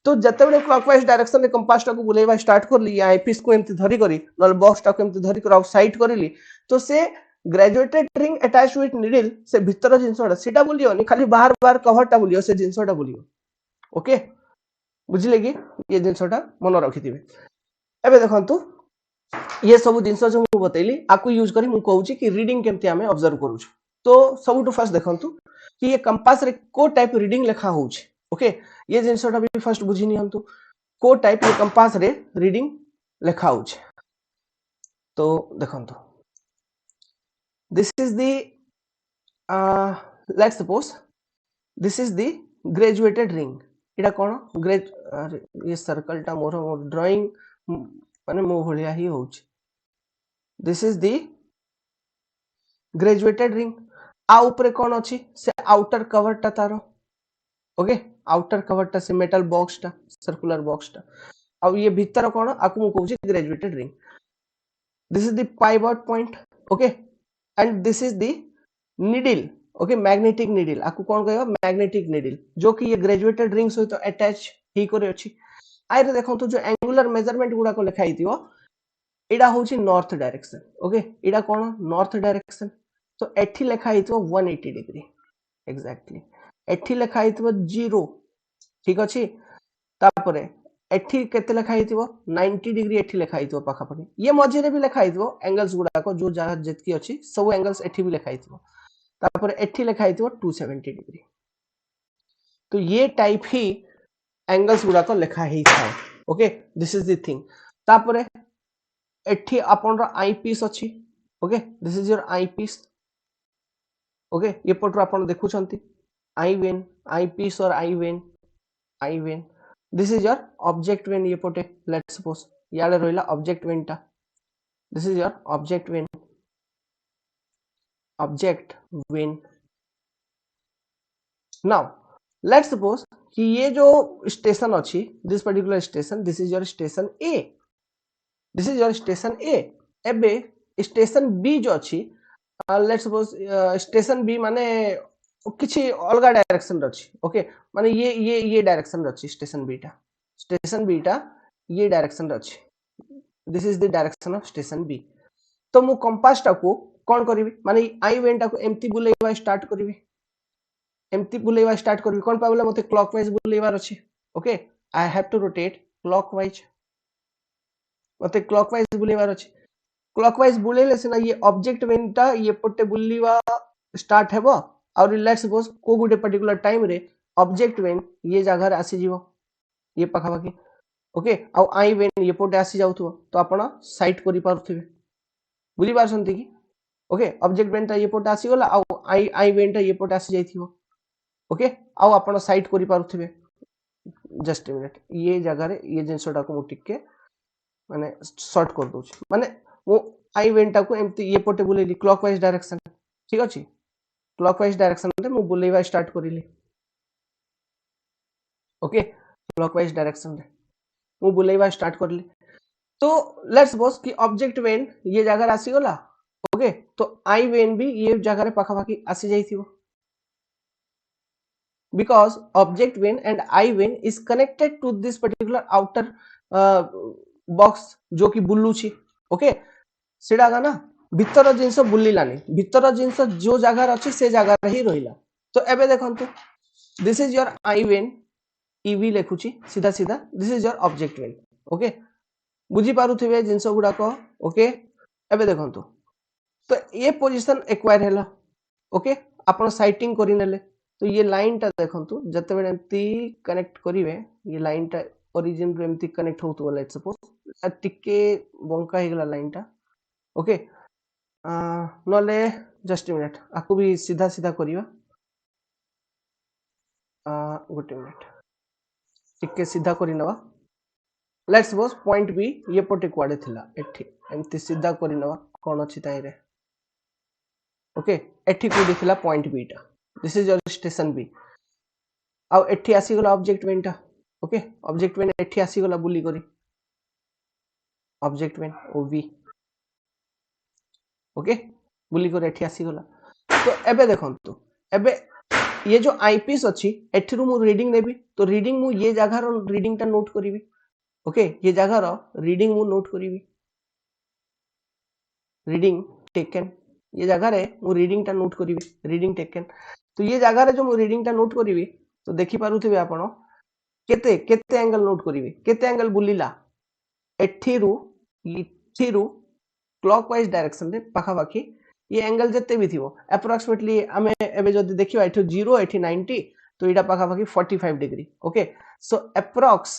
तो जते बेले क्लॉकवाइज डायरेक्शन रे कंपास टा को बुलेइवा स्टार्ट करली या आईपीएस को एमती धरी करी नल बॉक्स टा को एमती धरी कर साइड करली तो से graduated ring attach with needle से भीतर जिंसटा सेटा बुलियोनी खाली बाहर बाहर कवर टा बुलियो से जिंसटा बुलियो ओके बुझिले कि ये जिनसटा मन रखिथिबे एबे देखंतु ये सब जिनस जो मु बतैली आकु यूज करी मु कहूची कि रीडिंग केमती हमें ऑब्जर्व करू तो सबुठु फर्स्ट देखंतु कि ये कंपास रे को टाइप रीडिंग लिखा होउची ओके ये जिनसटा भी फर्स्ट बुझी नियंतु को टाइप ये कंपास रे रीडिंग लिखा होउची तो देखंतु this is the let's suppose this is the graduated ring इटा कोन ग्रेड ये सर्कल टा मोर ड्राइंग माने मो भलिया ही होउची this is the graduated ring आ ऊपर कोन अछि से आउटर कवर टा तारो ओके आउटर कवर टा से मेटल बॉक्स टा सर्कुलर बॉक्स टा आ ये भीतर कोन आकु मु कहूची graduated ring this is the pivot point okay and this is the needle okay magnetic needle आकु कोन कहबा magnetic needle जो कि ये ग्रेजुएटेड रिंग सहित अटैच ही करे अछि आइरे देखंतु जो एंगुलर मेजरमेंट गुडा को लिखाई दियो एडा होची नॉर्थ डायरेक्शन ओके एडा कोन नॉर्थ डायरेक्शन तो एठी लिखाई दियो 180 डिग्री एग्जैक्टली एठी लिखाई दियो 0 ठीक अछि तापरे एठी केते लिखाई दियो 90 डिग्री एठी लिखाई दियो पाखा पाखी ये मझे रे भी लिखाई दियो एंगल्स गुडा को जो जहां जेतकी अछि सब एंगल्स एठी भी लिखाई दियो तापरे एठी लिखाई दियो 270 डिग्री तो ये टाइप ही एंगल्स गुडा को लिखा ही था okay this is the thing तापरे एठी आपन आई पीस अछि okay this is your eyepiece okay ये पटरो आपन देखुछंती आई वेन आई पीस और eye vane this is your object vane ये पटे लेट्स सपोज याले रोइला ऑब्जेक्ट वेन टा this is your object vane now let's suppose कि ये जो स्टेशन अछि this particular station this is your station ए एबे स्टेशन बी जो अछि लेट्स सपोज स्टेशन बी माने किछि अलगा डायरेक्शन रछि ओके माने ये डायरेक्शन रछि स्टेशन बी टा ये डायरेक्शन रछि this is the direction of station B तो मु कंपास टा को कोन करबी माने आई वेन टा को एम्प्टी बुलेवा स्टार्ट करबी कोन पाबले मते क्लॉकवाइज बुलेवार अछि okay I have to rotate clockwise मते क्लॉकवाइज बुलेवार अछि क्लॉकवाइज बुलेले से ना ये ऑब्जेक्ट वेन टा ये पटे बुलीवा स्टार्ट हेबो और लेट्स सपोज को गुटे पर्टिकुलर टाइम रे ऑब्जेक्ट वेन ये जगह रे आसी जीवो ये पाखा पाखी ओके आ आई वेन ये पटे आसी जाउथो तो आपण साइट करि पारथिबे बुझी पारसंती कि ओके ऑब्जेक्ट वेन टा ये पटे आसी गला आ आई वेन टा ये पटे आसी जाइथिबो ओके आ आपण साइट करि पारथिबे जस्ट अ मिनिट ये जगह रे ये जिंसटा को मु टिके माने शॉर्ट कर दउछ माने वो आई वेन टा को एम्ति ये पटे बुलेली क्लॉकवाइज डायरेक्शन ठीक अछि क्लॉकवाइज डायरेक्शन रे मु बुलेवा स्टार्ट करिली ओके क्लॉकवाइज डायरेक्शन रे मु बुलेवा स्टार्ट करली तो लेट्स सपोज कि ऑब्जेक्ट वेन ये जगह रे आसी गला ओके तो आई वेन भी ये जगह रे पाखा पाखी आसी जाइथिबो because object vein and I vein is connected to this particular outer box जो कि बुल्लू छी ओके सेडा गाना भीतर जिंस बुल्लीलानी भीतर जिंस जो जगह अछि से जगह ही रहिला तो एबे देखंतु this is your eye vane ईवी लेखुची सीधा सीधा this is your object vane okay बुझी पारुथिबे जिंस गुडा को ओके एबे देखंतु तो ये पोजीशन एक्वायर हैला ओके आपण साइटिंग करि नेले तो ये लाइन टा देखंतु जते बेले एम्ति कनेक्ट करिवे ये लाइन टा ओरिजिन रे एम्ति कनेक्ट होतु लेट्स सपोज टिके बंका हे गला लाइन टा ओके नले जस्ट अ मिनिट आकु भी सीधा सीधा करिवा गोटे मिनिट टिके सीधा करि नवा लेट्स सपोज पॉइंट बी ये पटे क्वाडे थिला एठी एम्ति सीधा करि नवा कोन अछि ताई रे ओके एठी को देखिला पॉइंट बी टा this is your station B आ एठी आसी गला ऑब्जेक्ट वेन टा ओके ऑब्जेक्ट वेन एठी आसी गला बुली करी ऑब्जेक्ट वेन ओवी ओके बुली करी एठी आसी गला तो एबे देखंतु एबे ये जो आईपीस अछि एठिरु मु रीडिंग नेबी तो रीडिंग मु ये जगह रो रीडिंग टा नोट करिवि ओके ये जगह रो रीडिंग मु नोट करिवि रीडिंग टेकन ये जगह रे मु रीडिंग टा नोट करिवि रीडिंग टेकन तो ये जगह रे जो मु रीडिंग टा नोट करिवि तो देखि पारुथिबे आपण केते केते एंगल नोट करिवे केते एंगल बुलिला एठिरु इठिरु क्लॉकवाइज डायरेक्शन रे पाखा पाखी ये एंगल जते भी थिवो अप्रोक्सीमेटली हमें एबे जदी देखिबा एठो 0 एठी 90 तो इडा पाखा पाखी 45 degree okay so approx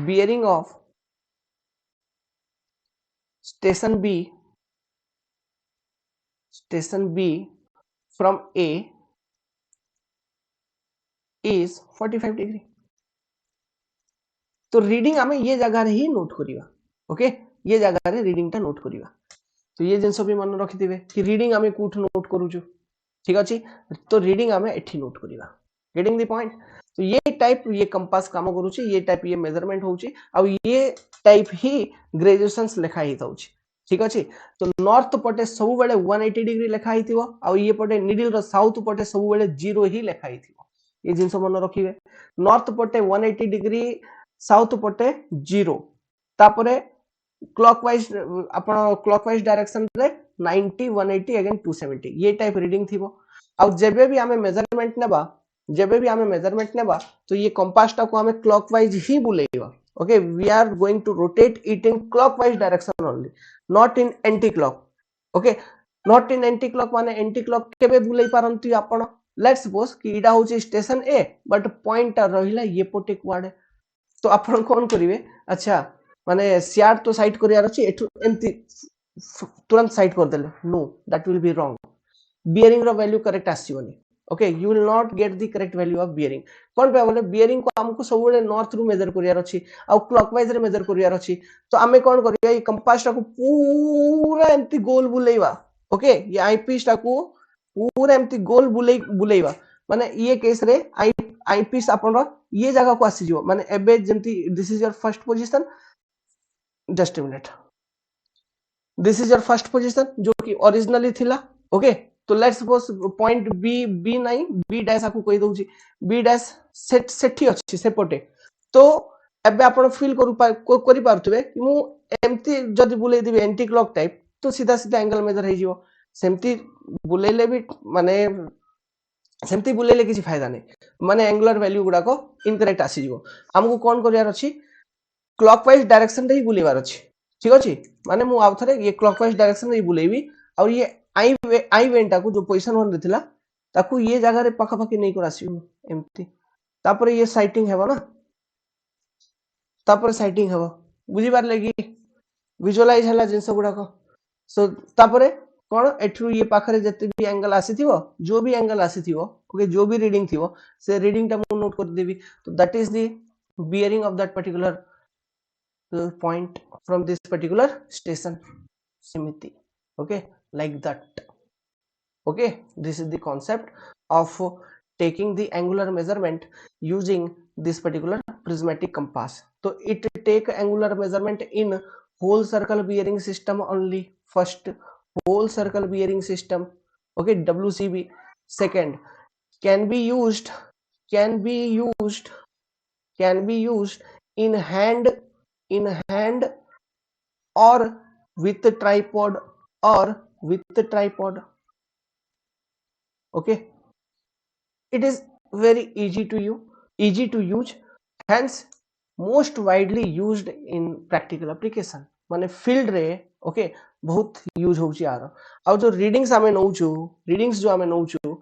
bearing of station B from A is 45 degree तो रीडिंग आमे ये जगह रे ही नोट करिवा ओके ये जगह रे रीडिंग टा नोट करिवा तो ये जिनस भी मन रखि दिबे कि रीडिंग आमे कोठ नोट करूछु ठीक अछि तो रीडिंग आमे एठी नोट करिवा गेटिंग द पॉइंट तो ये टाइप ये कंपास काम करूछि ये टाइप ये मेजरमेंट होउछि आ ये टाइप ही ग्रेजुएशंस लिखा ही थाउछि ठीक अछि तो नॉर्थ पटे सब बेले 180 डिग्री लिखा ही थिवो आ ये पटे निडल रो साउथ पटे सब बेले 0 ही लिखा ही थिवो ये जिनस मन रखिबे नॉर्थ पटे 180 डिग्री साउथ पटे 0 तापरे क्लॉकवाइज आपण क्लॉकवाइज डायरेक्शन रे 90 180 अगेन 270 ये टाइप रीडिंग थिवो आ जेबे भी हमें मेजरमेंट नेबा जेबे भी हमें मेजरमेंट नेबा तो ये कंपास टा को हमें क्लॉकवाइज ही बुलेइबा okay we are going to rotate it in clockwise direction only not in anti clock okay not in anti clock माने एंटी क्लॉक केबे बुलेइ पारंती आपण लेट्स सपोज कि इडा होची स्टेशन ए बट पॉइंट रहिला ये पोटे क्वाड तो आपण कोन करिवे अच्छा माने सियार तो साइड करियार अछि एठु एंती तुरंत साइड कर देले no that will be wrong bearing रो वैल्यू करेक्ट आसीबनी okay you will not get the correct value of bearing कोन पे बोले बियरिंग को हमको सब बेले नॉर्थ रु मेजर करियार अछि आ क्लॉकवाइज रे मेजर करियार अछि तो हमें कोन करिया ये कंपास टा को पूरा एंती गोल बुलेइबा ओके ये आईपीस टा को पूरा एंती गोल बुलेइबा माने ये केस रे आईपीस आपण ये जगह को आसी जिवो माने एबे जेंती this is your first position just a minute this is your first position जो कि ओरिजिनली थिला ओके तो लेट्स सपोज पॉइंट बी नहीं बी डैश आपको कहि दउची बी डैश सेठी अछि सेपटे तो एबे आपण फील करि पारथबे कि मु एम्ति जदी बुले दिबे एंटी क्लॉक टाइप तो सीधा सीधा एंगल मेजर हे जिवो सेमती बुलेले भी माने सेमती बुलेले किछि फायदा नै माने एंगुलर वैल्यू गुडा को इनकरेक्ट आसी जिवो हमको कोन करियार अछि क्लॉकवाइज डायरेक्शन रे ही बुलेबार अछि ठीक अछि माने मु आउ थरे ये क्लॉकवाइज डायरेक्शन रे ही बुलेबी और ये आई वेंटा को जो पोजीशन 1 रे थिला ताकू ये जगह रे पाखा पाखी नै कर आसी एम्ति तापरे ये साइटिंग हेबो ना तापरे साइटिंग हेबो बुझी बार लगी विजुअलाइज हला जिंस गुडा को सो तापरे कोन एठु ये पाखरे जते भी एंगल आसी थिवो जो भी एंगल आसी थिवो ओके जो भी रीडिंग थिवो से रीडिंग टा मु नोट कर देबी तो that is the bearing of that particular point from this particular station simiti okay like that okay this is the concept of taking the angular measurement using this particular prismatic compass so it take angular measurement in whole circle bearing system only first whole circle bearing system okay WCB second can be used in hand or with the tripod okay it is very easy to use hence most widely used in practical application माने field रे okay बहुत use होउची आरो आ जो readings हमें नउचू readings जो हमें नउचू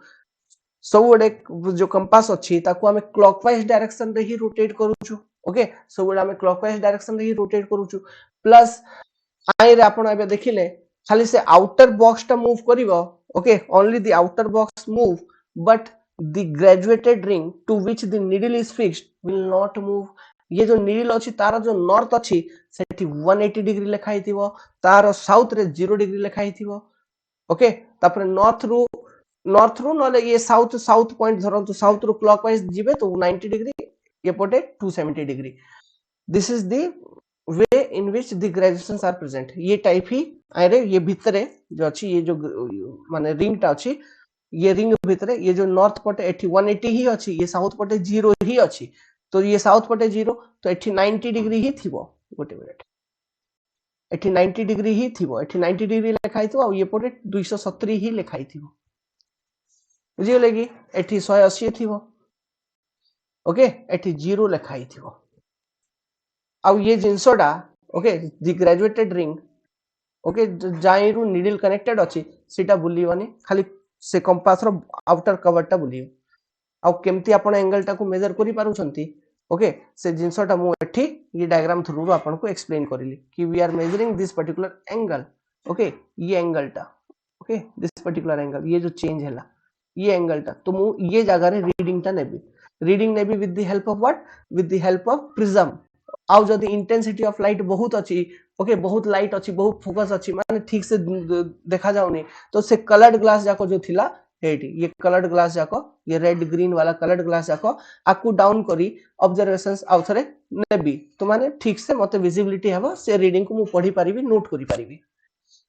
सब बडे जो कंपास अछि ताको हमें क्लॉकवाइज डायरेक्शन रे ही रोटेट करूछु ओके सब बडे हमें क्लॉकवाइज डायरेक्शन रे ही रोटेट करूछु प्लस आई रे आपण एबे देखिले खाली से आउटर बॉक्स टा मूव करिवो okay only the outer box move but the graduated ring to which the needle is fixed will not move ये जो नीडल अछि तार जो नॉर्थ अछि सेठी 180 डिग्री लिखाई थिवो तार साउथ रे 0 डिग्री लिखाई थिवो ओके तापर नॉर्थ रु नले ये साउथ पॉइंट धरंतु साउथ रु क्लॉकवाइज जिबे तो 90 डिग्री ये पटे 270 degree this is the way in which the graduations are present ये टाइप ही आरे ये भितरे जो अछि ये जो माने रिंग टा अछि ये रिंग भितरे ये जो नॉर्थ पटे एठी 180 ही अछि ये साउथ पटे 0 ही अछि तो ये साउथ पटे 0 तो एठी 90 डिग्री ही थिबो गोटे मिनिट एठी 90 डिग्री ही थिबो एठी 90 डिग्री लिखाई थिबो आ ये पटे 270 ही लिखाई थिबो बुझियो लगी एठी 180 थिबो ओके एठी 0 लिखाई थिबो आ ये जिंसोडा okay the graduated ring okay जाई रु नीडल कनेक्टेड अछि सीटा बुलीवनी खाली से कंपास रो आउटर कवर टा बुलीव आ केमती आपण एंगल टा को मेजर करि पारु छंती ओके से जिंसोटा मु एठी ये डायग्राम थ्रू रो आपण को एक्सप्लेन करिली कि we are measuring this particular angle okay ये एंगल टा ओके दिस पर्टिकुलर एंगल ये जो चेंज हैला ये एंगल टा तो मु ये जगह रे reading navy with the help of what with the help of prism आउ जदी इंटेंसिटी ऑफ लाइट बहुत अछि ओके बहुत लाइट अछि बहुत फोकस अछि माने ठीक से देखा जाउनी तो से कलर्ड ग्लास जाको जो थिला हेटी ये कलर्ड ग्लास जाको ये रेड ग्रीन वाला कलर्ड ग्लास जाको आकु डाउन करी ऑब्जर्वेशंस आउ थरे नेबी तो माने ठीक से मते विजिबिलिटी हबो से रीडिंग को मु पढी परिबी नोट करी परिबी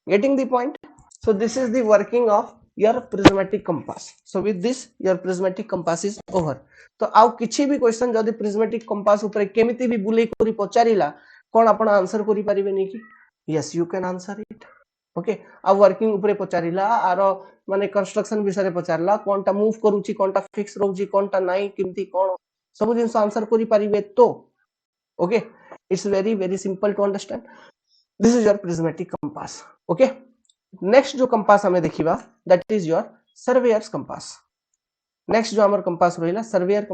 getting the point so this is the working of your prismatic compass so with this your prismatic compass is over तो आउ किछि भी क्वेश्चन जदी प्रिज्मेटिक कंपास ऊपर केमिति भी बुले करी पचारिला कोन आपण आंसर करी परिबे नै कि yes you can answer it okay आ वर्किंग ऊपर पचारिला आरो माने कंस्ट्रक्शन विषय रे पचारला कोनटा मूव करूची कोनटा फिक्स रहउची कोनटा नाही केमिति कोन सब जिंस आंसर करी परिबे तो okay it's very simple to understand this is your prismatic compass okay next जो कंपास हमें देखिबा that is your surveyor's compass next जो हमर कंपास रहिला सर्वेयर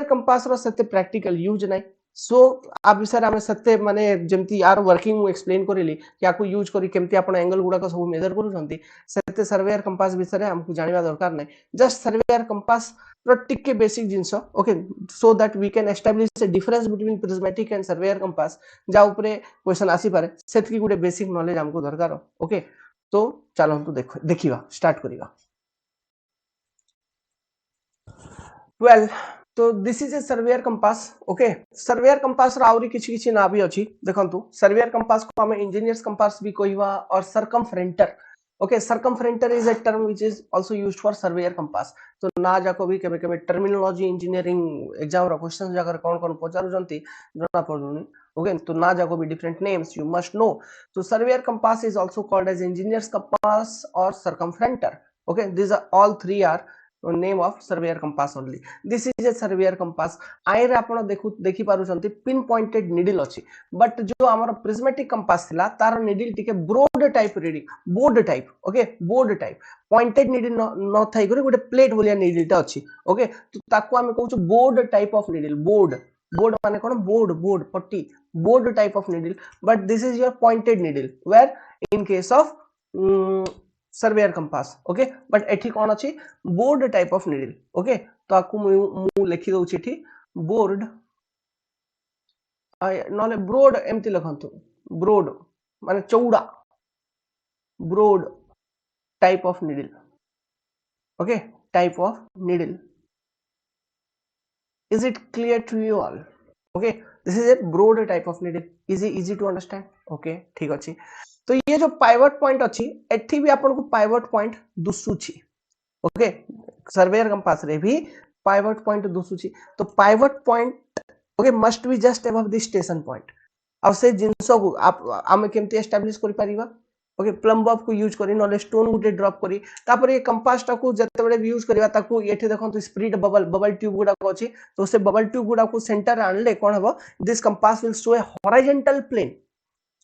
कंपास रो सते प्रैक्टिकल यूज नै सो आ विषय हमें सते माने जेमती यार वर्किंग मु एक्सप्लेन करिली कि आकु यूज करी केमती आपण एंगल गुडा को सब मेजर करू छंती सते सर्वेयर कंपास विषय हमकु जानिबा दरकार नै जस्ट सर्वेयर कंपास रो टिके बेसिक जिंस okay so that we can establish the difference between prismatic and surveyor compass जा ऊपर क्वेश्चन आसी पारे सेतकी गुडे बेसिक नॉलेज हमकु दरकार ओके तो चलो हम तो देखिबा स्टार्ट करिबा well तो this is a surveyor compass okay surveyor compass राउरी किछि किछि ना भी अछि देखंतु सर्वेयर कंपास को हमें इंजीनियर्स कंपास भी कहवा और circumferentor okay circumferentor is a term which is also used for surveyor compass तो ना जाको भी केबे केबे टर्मिनोलॉजी इंजीनियरिंग एग्जाम रो क्वेश्चन जाकर कोन पचारु जंती जना पडुनी ओके तो ना जाको भी different names you must know तो surveyor compass is also called as engineer's compass और circumferentor okay these are all three are name of surveyor compass only this is a surveyor compass आइ रे आपण देखि पारु छंती पिन पॉइंटेड नीडल अछि but जो हमर प्रिज्मेटिक कंपास थिला तार नीडल टिके broad type reading board type okay board type pointed needle न थाई करे गोटे प्लेट बोलिया नीडल ता अछि ओके तो ताको हम कहू छु board type of needle board माने कोन बोर्ड पट्टी board type of needle but this is your pointed needle where in case of surveyor compass okay but एठी कोन अछि board type of needle okay तो आकु मु लिखि दउ छी एठी बोर्ड नले ब्रॉड एमति लखंतु ब्रॉड माने चौड़ा broad type of needle okay type of needle is it clear to you all okay this is a broad type of needle easy to understand okay ठीक अछि तो ये जो पाइवट पॉइंट अछि एठी भी आपन को पाइवट पॉइंट दुसुछि ओके सर्वेयर कंपास रे भी पाइवट पॉइंट दुसुछि तो pivot point okay must be just above the station point अब से जिंसो को आप हम केमते एस्टैब्लिश करि परिबा ओके प्लम्ब अप को यूज करी नले स्टोन गुटे ड्रॉप करी तापर ये कंपास टा को जते बडे यूज करबा ताको एठी देखंतु स्प्रिट बबल ट्यूब गुडा को अछि तो से बबल ट्यूब गुडा को सेंटर आनले कोन हबो this compass will show a horizontal plane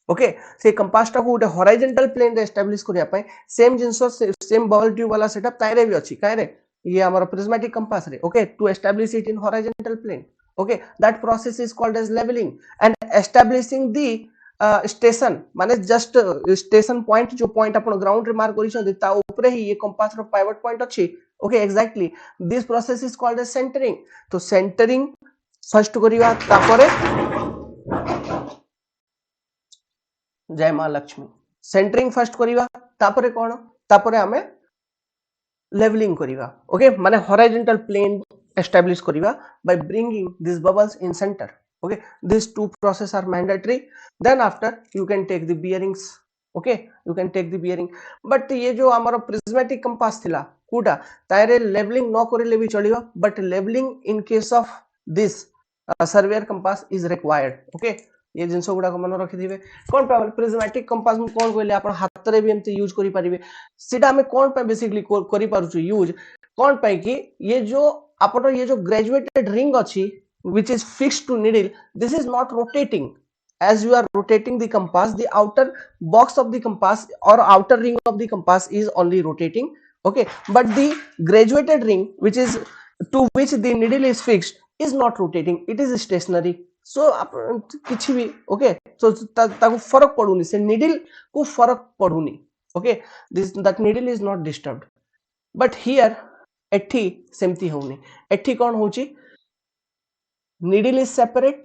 okay से कंपास टा को गुटे हॉरिजॉन्टल प्लेन रे एस्टैब्लिश करिया पय सेम जिंसो सेम बबल ट्यूब वाला सेटअप ताइरे भी अछि काहे रे ये हमर प्रिज्मेटिक कंपास रे okay to establish it in horizontal plane okay that process is called as leveling and establishing the station माने जस्ट स्टेशन पॉइंट जो पॉइंट अपन ग्राउंड रे मार्क करिसथि ता ऊपर ही ये कंपास रो पाइवट पॉइंट अछि okay exactly this process is called as centring तो सेंटरिंग फर्स्ट करिवा तापरे जय मां लक्ष्मी सेंटरिंग फर्स्ट करिवा तापरे कोन तापरे हमें लेवलिंग करिवा ओके माने horizontal plane establish kariba by bringing these bubbles in center okay these two processes are mandatory then after you can take the bearings okay you can take the bearing but ये जो हमारा prismatic compass थिला कोटा तारे leveling न करिले भी चलियो but leveling in case of this surveyor compass is required okay ये जिंसो गुडा को मन रखि दिबे कोन पे प्रिज्मेटिक कंपास में कोन कहले आपण हाथ रे भी एमते यूज करि परिबे सीधा में कोन पे बेसिकली करि पारु छु यूज कोन पे कि ये जो आपण ये जो ग्रेजुएटेड रिंग अच्छी which is fixed to needle, this is not rotating. As you are rotating the compass, the outer box of the compass or outer ring of the compass is only rotating. Okay, but the graduated ring which is to which the needle is fixed is not rotating, it is stationary. So किछि भी okay, so ताकू फरक पड़ुनी, से needle को फरक पड़ुनी. Okay, this that needle is not disturbed. But here एठी सेमती होनी. एठी कौन होची? Needle is separate.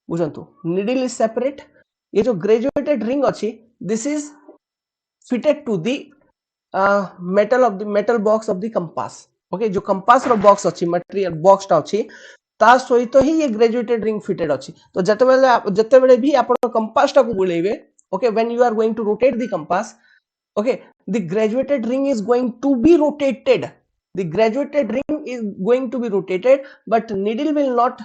बुझंतु needle is separate. ये जो graduated ring अच्छी, this is fitted to the metal box of the compass. Okay, जो compass रो box अच्छी, material box टा अच्छी, ता सहित ही ये graduated ring fitted अच्छी. तो जतेबेले भी आपण compass टा को बुलेइबे, okay, when you are going to rotate the compass, okay, the graduated ring is going to be rotated. The graduated ring is going to be rotated, but needle will not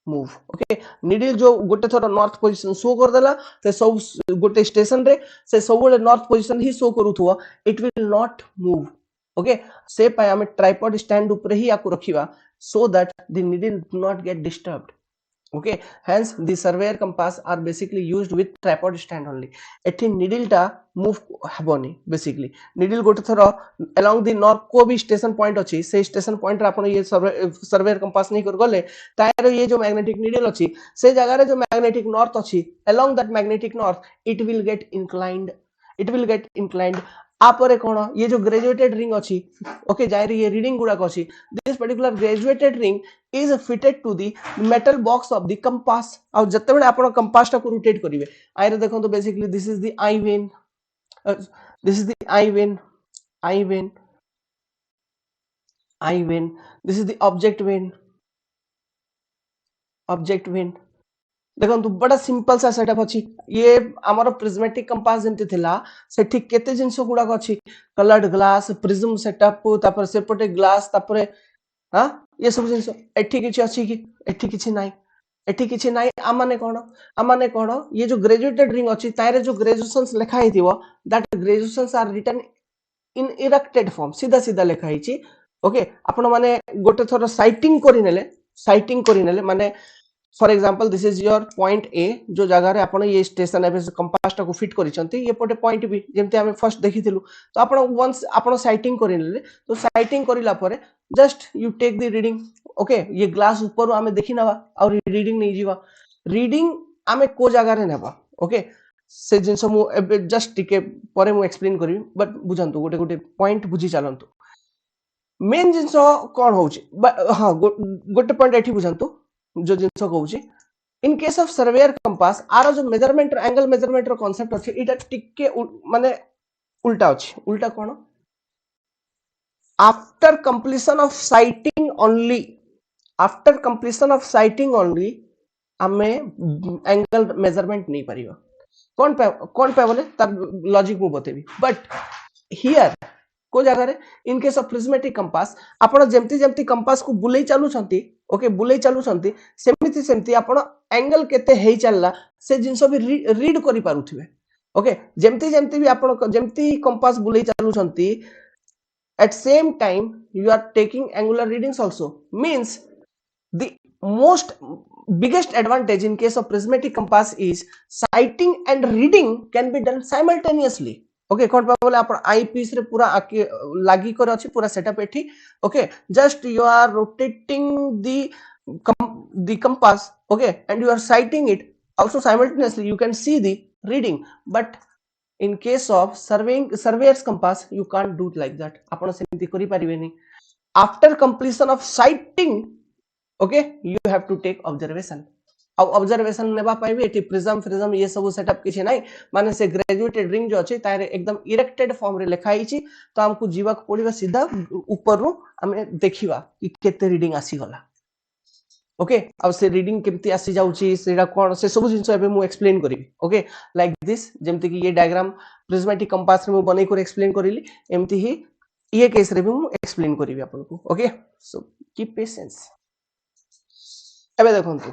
move. Okay, needle जो गोटे थोड़ा north position show कर देला, से सब गोटे station रे से सब north position ही शो करूथुवा, it will not move. Okay, से पाए हमें tripod stand ऊपर ही आको रखिवा, so that the needle do not get disturbed. Okay, hence the surveyor compass are basically used with tripod stand only. एठी needle टा move हबोनी. Basically needle गोटे थोड़ा along the north को भी station point अच्छी, से station point रे आपण ये surveyor compass नहीं कर गले, तायर ये जो magnetic needle अच्छी, से जगह रे जो magnetic north अच्छी, along that magnetic north it will get inclined. It will get inclined. आपरे कोन ये जो graduated ring अच्छी, okay, जायरे ये reading गुडा अच्छी, this particular graduated ring is fitted to the metal box of the compass. और जत्ते बेले आपण compass टा को rotate करिवे, आइरे देखो तो basically this is the I vein, this is the I vein, I vein, I vein, this is the object vein, object vein. देखो तो बड़ा सिंपल सा सेटअप अछि. ये हमर प्रिज्मेटिक कंपास जेंति थिला, से ठीक केते जिंस गुडा अछि, कलर्ड ग्लास, प्रिज्म सेटअप, तापर सेपटे ग्लास, तापर हां ये सब जिंस एठी किछि अछि कि एठी किछि नाही, एठी किछि नाही. आमाने कोन ये जो ग्रेजुएटेड रिंग अछि, तारे जो ग्रेजुएशंस लिखा हिथिवो, that graduations are written in erected form, सीधा सीधा लिखा हिछि. ओके, आपण माने गोटे थोर साइटिंग करि नेले माने for example this is your point A, जो जगह रे आपण ये स्टेशन एबे कंपास टा को फिट करिसंती, ये पटे पॉइंट बी जेमते हम फर्स्ट देखिथिलु. तो आपण वंस आपण साइटिंग करिनेले, तो साइटिंग करिला परे just you take the reading. Okay, ये ग्लास ऊपर आमे देखि नबा और रीडिंग नै जीवा. रीडिंग आमे को जगह रे नेबा. ओके, से जिंस मु एबे जस्ट टिके परे मु एक्सप्लेन करिवि, बट बुझंतु गोटे पॉइंट बुझी चलंतु. मेन जिंस कोन होउची, हां गोटे पॉइंट एठी बुझंतु जो जिंस कहउची. In case of surveyor compass आरो जो मेजरमेंट एंगल मेजरमेंट रो कांसेप्ट अछि, इटा टिके माने उल्टा अछि. उल्टा कोन? After completion of sighting only, after completion of sighting only हमें एंगल मेजरमेंट नहीं परिबा. कोन पे बोले तब लॉजिक मु बतेबी. बट हियर को जगह रे इन केस ऑफ प्रिज्मेटिक कंपास आपण जेमती कंपास को बुलेई चालू छंती, ओके, बुलेई चालू छंती, सेमती आपण एंगल केते हेई चलला से जिंस भी रीड करि पारुथिबे. ओके, जेमती भी आपण जेमती कंपास बुलेई चालू छंती, at same time you are taking angular readings also. Means the most biggest advantage in case of prismatic compass is sighting and reading can be done simultaneously. Okay, कोन बोले आपण आई piece रे पूरा आके लागी कर अछि, पूरा सेटअप एठी. Okay, just you are rotating the compass, okay, and you are sighting it also simultaneously, you can see the reading. But in case of surveyor's compass you can't do it like that. आपण सेमती करि परिबेनी. After completion of sighting, okay, you have to take observation. अब observation नेबा पाइबे eighty prism ये सब setup किछि नाही, माने से ग्रेजुएटेड रिंग जो अछि तारे एकदम इरेक्टेड फॉर्म रे लिखा हिछि. तो हमकु जीवा को पड़िबा सीधा ऊपर रो हमें देखिबा कि केते रीडिंग आसी गला. ओके, अब से रीडिंग केमती आसी जाउची, सेडा कोन से सब जिंस एबे मु एक्सप्लेन करिवि. ओके, लाइक दिस, जेमति कि ये डायग्राम प्रिज्मेटिक कंपास रे मु बनै कर एक्सप्लेन करिली, एमति ही ये केस रे भी मु एक्सप्लेन करिवि आपनको. Okay, so keep patience. एबे देखंतु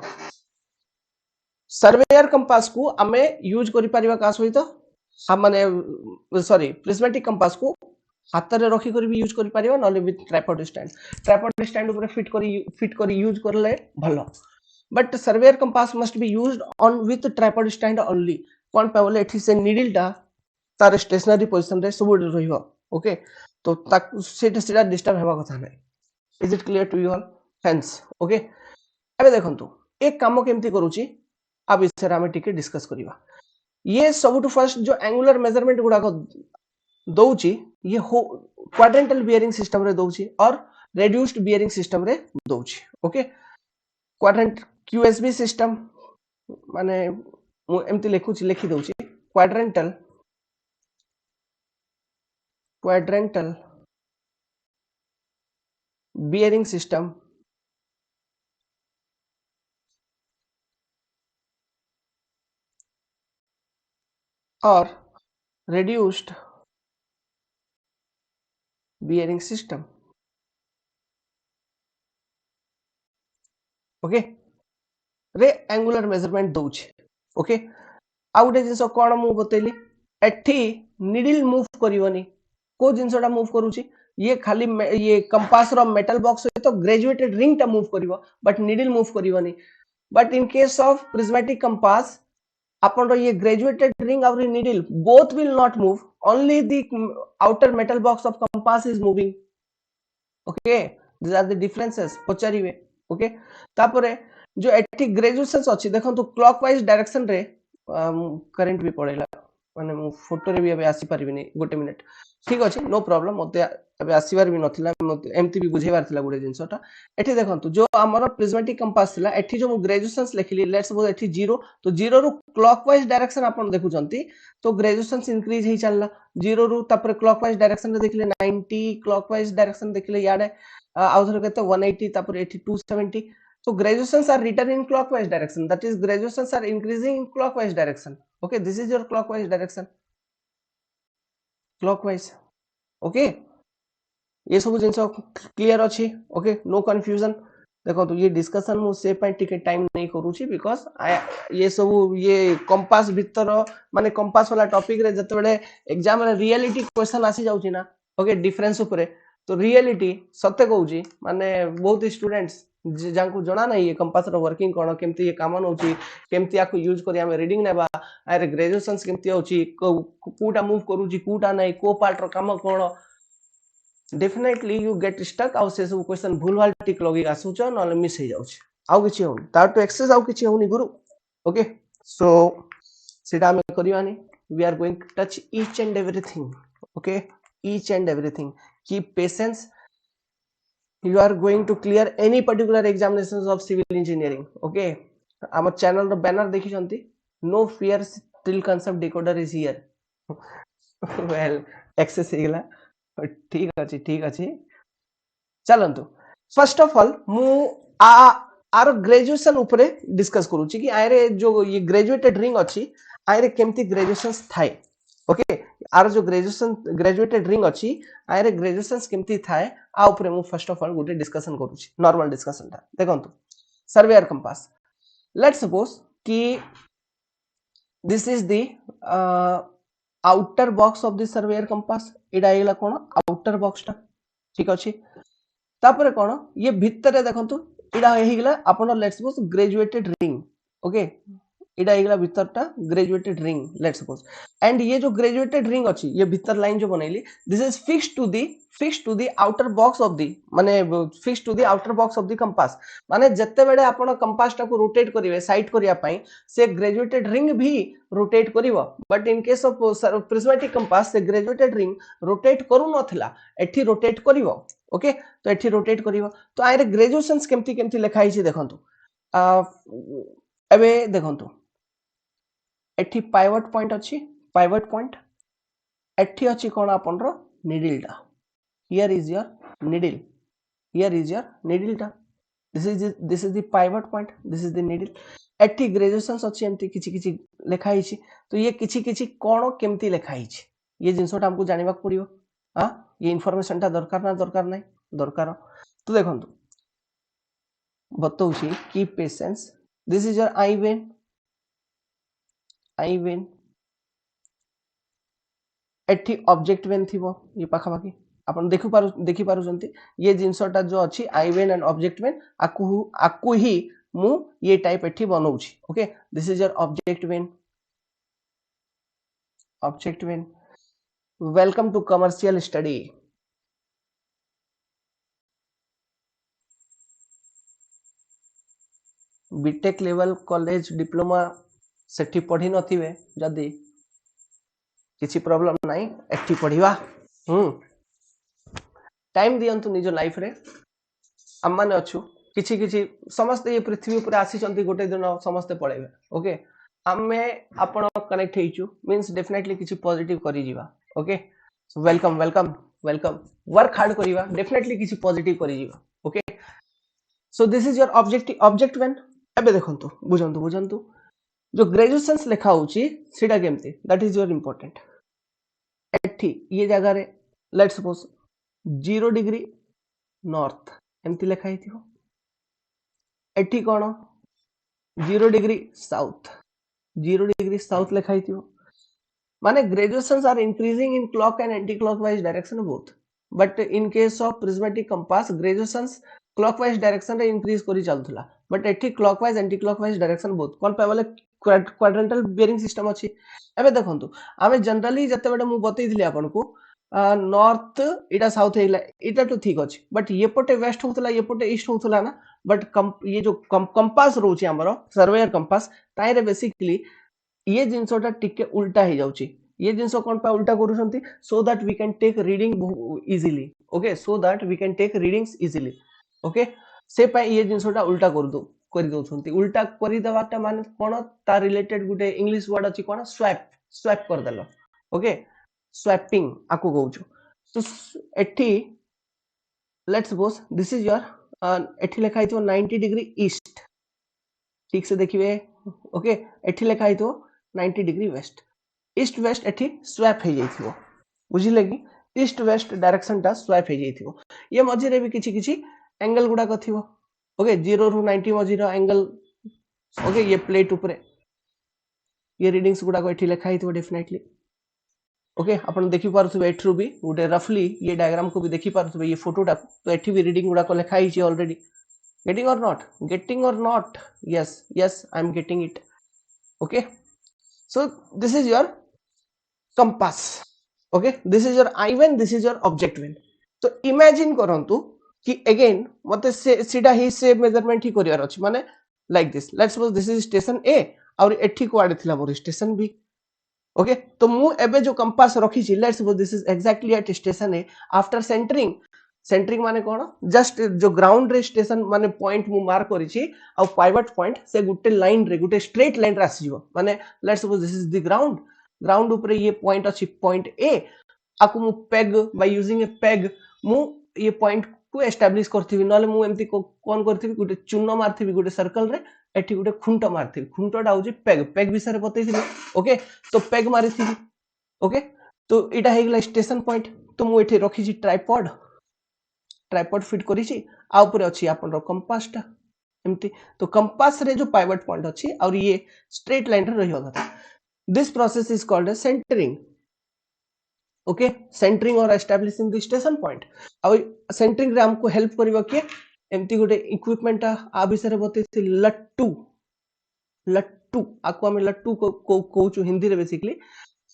सर्वेयर कंपास को आमे यूज करि परिबा का सहित, हम माने सॉरी प्रिज्मेटिक कंपास को हाथ रे रखी कर भी यूज कर परियो नले विथ ट्राइपॉड स्टैंड ऊपर फिट करी यूज करले भलो but surveyor compass must be used on with tripod stand only कोन पे बोले एठी से नीडल टा तार स्टेशनरी पोजीशन रे सब रहियो ओके तो सेटा डिस्टर्ब हेबा कथा नै is it clear to you all hence okay एबे देखंतु एक काम केमती करूची आ विषय हम टिके डिस्कस करिवा ये सबटू फर्स्ट जो एंगुलर मेजरमेंट गुडा को दउची ये हो क्वाड्रेंटल बियरिंग सिस्टम रे दउची और रेड्यूस्ड बियरिंग सिस्टम रे दउची ओके क्वाड्रेंट क्यूएसबी सिस्टम माने एमती लिखी दउची क्वाड्रेंटल बियरिंग सिस्टम और reduced bearing system ओके रे एंगुलर मेजरमेंट दउछि ओके आ गुटे जिंस कोन मु बतैली एठी नीडल मूव करिवनी को जिंसटा मूव करूछि ये खाली ये कंपास रो मेटल बॉक्स तो ग्रेजुएटेड रिंग टा मूव करिवो बट नीडल मूव करिवनी but in case of prismatic compass अपन ये ग्रेजुएटेड ring और needle both will not move only the outer metal box of compass is moving okay these are the differences पचारिवे okay तापरे जो एठी graduations अछि देखन तो क्लॉकवाइज डायरेक्शन रे करंट भी पड़ेला माने मु फोटो रे भी अबे आसी परिबिनी गोटे मिनिट ठीक अछि नो प्रॉब्लम मते अबे आसीबार भी नथिला एमती भी बुझेबार थिला गुडे जिंसटा एठी देखंतु जो हमर प्रिज्मेटिक कंपास थिला एठी जो मु ग्रेजुएशंस लिखली लेट्स सपोज एठी 0 तो 0 रु क्लॉकवाइज डायरेक्शन आपण देखुचंती तो ग्रेजुएशंस इंक्रीज ही चलला 0 रु तापर क्लॉकवाइज डायरेक्शन रे देखले 90 क्लॉकवाइज डायरेक्शन देखले याडे आउथर केते 180 तापर एठी 270 so graduations are written in clockwise direction that is graduations are increasing in clockwise direction okay this is your clockwise direction clockwise okay ये सब जिंस क्लियर अछि ओके नो कंफ्यूजन देखो तो ये डिस्कशन मु से पय टिके टाइम नहीं करूची बिकॉज़ ये सब ये कंपास भीतर माने कंपास वाला टॉपिक रे जते बेले एग्जाम रे रियलिटी क्वेश्चन आसी जाउची ना ओके डिफरेंस ऊपर तो रियलिटी सत्य कहूची माने बहुत स्टूडेंट्स जांकु जणा नहीं ये कंपास रो वर्किंग कोन केमती ये काम नउची केमती आको यूज करी हम रीडिंग नेबा अरे ग्रेजुएशंस केमती होची कोटा मूव करूची कोटा नहीं को पार्ट रो काम कोन डेफिनेटली यू गेट स्टक आउ से सब क्वेश्चन भूल भाल टिक लगी आसुच न मिस हो जाउछ आउ किछि होनी तार तो एक्सेस आउ किछि होनी गुरु ओके सो सेटा हम करिवानी we are going to touch each and everything okay each and everything keep patience you are going to clear any particular examinations of civil engineering okay our channel ro banner dekhi chanti no fear till concept decoder is here well access हेगला ठीक अछि चलंतु first of all मु are graduation ऊपर discuss करूची कि आरे जो ये graduated ring अछि आरे केमती ग्रेजुएशंस थाए ओके आर जो ग्रेजुएटेड रिंग अछि आरे ग्रेजुएशंस केमती थाए आ ऊपर मु first of all Gute discussion करूची नॉर्मल डिस्कशन ता देखंतु सर्वेयर कंपास लेट्स सपोज कि this is the outer box of the surveyor compass एडा आइला कोन आउटर बॉक्स ता ठीक अछि तापर कोन ये भितरे देखंतु एडा हेगला अपन let's suppose graduated ring okay एडा हेगला भितरटा graduated ring let's suppose and ये जो ग्रेजुएटेड रिंग अछि ये भीतर लाइन जो बनैली this is fixed to the outer box of the माने fixed to the outer box of the compass माने जत्ते बेले आपण कंपास टा को रोटेट करिवे साइड करिया पई से ग्रेजुएटेड रिंग भी रोटेट करिवो but in case of prismatic compass से ग्रेजुएटेड रिंग रोटेट करू नथिला एठी रोटेट करिवो ओके तो एठी रोटेट करिवो तो आरे ग्रेजुएशंस केमती लिखा हिची देखंतु एबे देखंतु एठी पाइवट पॉइंट अछि पाइवट पॉइंट एठी अछि कोन आपन रो नीडल टा here is your needle here is your needle टा this is the pivot point this is the needle एठी ग्रेजुएशंस अछि एमती किछि लिखा हिची तो ये किछि कोन केमती लिखा हिची ये जिंसोटा हमको जानिबा पड़ियो हां ये इंफॉर्मेशन टा दरकार ना दरकार नै दरकार तो देखंतु बतौछि की patience this is your eye when एठी ऑब्जेक्ट वेन थिबो ये पाखा पाखी आपण देखि पारुचंती ये जिंसटा जो अछि eye vane and object vane आकु ही मु ये टाइप एठी बनौछि okay this is your object vane welcome to commercial study BTech level college diploma सेठी पढ़ी नथिबे जदी किसी प्रॉब्लम नहीं एठी पढ़िवा टाइम दियंतु निज लाइफ रे हम माने अछु किछि किछि समस्त ये पृथ्वी ऊपर आसी चंती गोटे दिन समस्त पळेबे ओके आमे आपण कनेक्ट हेचु मींस डेफिनेटली किछि पॉजिटिव करी जीवा okay welcome welcome welcome work hard करिवा डेफिनेटली किछि पॉजिटिव करी जीवा okay so this is your object vane एबे देखंतु बुझंतु जो ग्रेजुएशंस लिखा होची सीधा केमती दैट इज योर इंपोर्टेंट एठी ये जगह रे लेट्स सपोज 0 डिग्री नॉर्थ एमती लिखा हिथिबो एठी कोन 0 डिग्री साउथ लिखा हिथिबो माने graduations are increasing in clock and anti clockwise direction both but in case of prismatic compass graduations clockwise direction रे इंक्रीज करी चलथुला बट एठी clockwise anti clockwise direction both कोन पे बोले क्वाड्रेंटल बेयरिंग सिस्टम अछि एबे देखंतु आमे जनरली जते बेटे मु बतैथिली आपन को नॉर्थ इटा साउथ हेला इटा तो ठीक अछि बट ये पटे वेस्ट होतला ये पटे ईस्ट होतला ना बट ये जो कंपास रोची हमरो सर्वेयर कंपास ताई रे बेसिकली ये जिंसोटा टिके उल्टा हे जाउची ये जिंसो कोन पे उल्टा करूछंती so that we can take reading easily okay so that we can take readings easily okay से पे ये जिंसोटा उल्टा कर दउछंती उल्टा करि दवाटा माने कोन ता रिलेटेड गुटे इंग्लिश वर्ड अछि कोन स्वैप कर देलो ओके स्वैपिंग आकु कहउछु तो एठी let's suppose this is your एठी लिखा हितो 90 डिग्री ईस्ट ठीक से देखिबे ओके एठी लिखा हितो 90 डिग्री वेस्ट ईस्ट वेस्ट एठी स्वैप हे जाइथिबो बुझिले कि ईस्ट वेस्ट डायरेक्शन ता स्वैप हे जाइथिबो ये मझी रे भी किछि एंगल गुडा कथिबो ओके 0 रु 90 मझी रो एंगल ओके ये प्लेट ऊपर ये रीडिंग्स गुडा को एठी लिखा हितो डेफिनेटली ओके अपन देखि पारुथबे एठरू भी गुटे रफली ये डायग्राम को भी देखि पारुथबे ये फोटोटा तो एठी भी रीडिंग गुडा को लिखा हिची ऑलरेडी गेटिंग और not yes I am getting it okay so this is your compass okay this is your I when this is your object when तो इमेजिन करंतु कि अगेन मते सीधा ही से मेजरमेंट ही करियर अछि माने like this let's suppose this is station A और एठी कोआडे थिला मोर स्टेशन बी ओके तो मु एबे जो कंपास रखी छी let's suppose this is exactly at station A after centring माने कोन जस्ट जो ग्राउंड रे स्टेशन माने पॉइंट मु मार्क करी छी आ पाइवट पॉइंट से गुटे लाइन रे गुटे स्ट्रेट लाइन रे आसीबो माने let's suppose this is the ground ऊपर ये पॉइंट अछि पॉइंट ए आकु मु peg by using A peg मु ये पॉइंट को एस्टैब्लिश करथिबी नले मु एमती कोन करथिबी गुटे चूनो मारथिबी गुटे सर्कल रे एठी गुटे खुंटो मारथिबी खुंटोडा होची पेग विषय रे बतैथिबी ओके तो पेग मारिथिबी ओके तो इटा हे गेला स्टेशन पॉइंट तो मु एठी रखी छी ट्राइपॉड फिट करी छी आ ऊपर अछि आपन रो कंपास टा एमती तो कंपास रे जो पाइवट पॉइंट अछि और ये स्ट्रेट लाइन रे रहियो था this process is called as centring okay centring और एस्टैब्लिशिंग द स्टेशन पॉइंट और सेंटरिंग रे हमको हेल्प करबो के एमती गुटे इक्विपमेंट आ विषय रे बतैथि लट्टू आको हम लट्टू को कहूछु हिंदी रे बेसिकली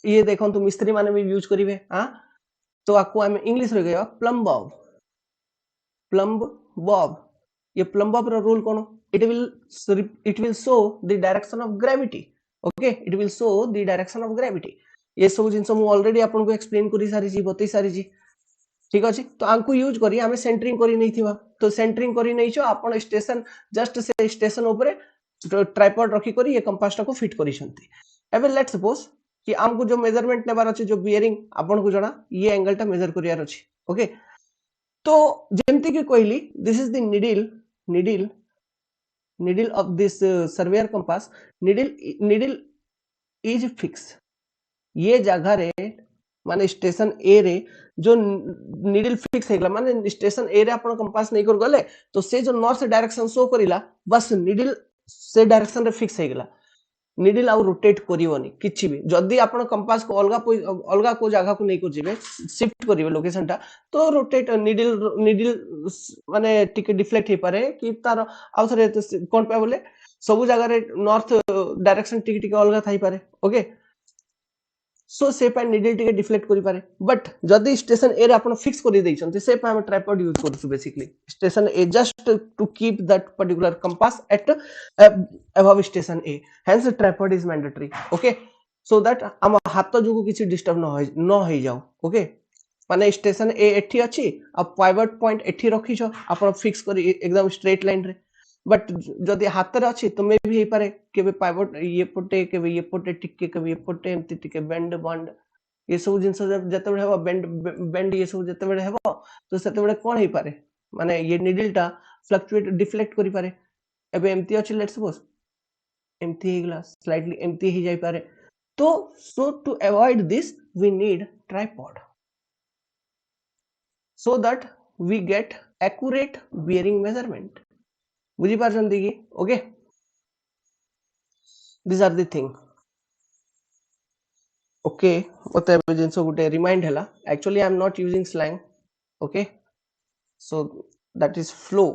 ये देखन तो मिस्त्री माने भी यूज करिवे हां तो आको हम इंग्लिश रे गयो प्लम बॉब ये प्लम बॉब रो रूल कोन it will show the direction of gravity okay it will show the direction of gravity ये सब जिंस मु ऑलरेडी आपन को एक्सप्लेन करी सारी जी बतई सारी जी ठीक अछि तो आंकु यूज करी हमें सेंटरिंग करी नै थिबा तो सेंटरिंग करी नै छो आपन स्टेशन जस्ट से स्टेशन ऊपर ट्राइपॉड रखी करी ये कंपास को फिट करी छंती एबे लेट्स सपोज कि हमको जो मेजरमेंट नेबार अछि जो बियरिंग आपन को जणा ये एंगल टा मेजर करियार अछि ओके तो जेमती कि कहली this is the needle of this surveyor compass needle is fix ये जगह रे माने स्टेशन ए रे जो नीडल फिक्स हेगला माने स्टेशन ए रे अपन कंपास नहीं कर गले तो से जो नॉर्थ डायरेक्शन शो करिला बस नीडल से डायरेक्शन रे फिक्स हेगला निडल आउ रोटेट करिवनी किछि भी जदी आपण कंपास को अलगा को जगह को नै को जिवे शिफ्ट करिवे लोकेशन टा तो रोटेट निडल माने टिके डिफ्लेक्ट हे पारे कि तार आउ थरे कोन पे बोले सब जगह रे नॉर्थ डायरेक्शन टिके टिके अलगा थाई पारे ओके सो से पाए निडल टिके डिफ्लेक्ट करि पारे बट जदी स्टेशन ए रे आपण फिक्स करि दै छथि से पाए हम ट्राइपॉड यूज करछु basically station A just to keep that particular compass at above station A hence tripod is mandatory okay so that हम हाथ जो किछि डिस्टर्ब न होई जाओ ओके माने स्टेशन ए एठी अछि आ पाइवट पॉइंट एठी रखि छ आपण फिक्स करी एकदम स्ट्रेट लाइन रे बट जदी हाथ रे अछि तो मे भी हे पारे केबे पाइवट ये पटे केबे ये पटे टिके केबे ये पटे एमति टिके बेंड बंड ये सब जिंस जते बेले हेबो बेंड ये सब जते बेले हेबो तो सेते बेले कोन हे पारे माने ये निडल टा फ्लक्चुएट डिफ्लेक्ट करि पारे एबे एमति अछि लेट्स सपोज एमती हे गला स्लाइटली एमती ही जाई पारे तो so to avoid this we need tripod so that we get accurate bearing measurement बुझी पारछंती कि okay these are the thing okay ओते जिंस गुटे रिमाइंड हला actually I am not using slang okay so that is flow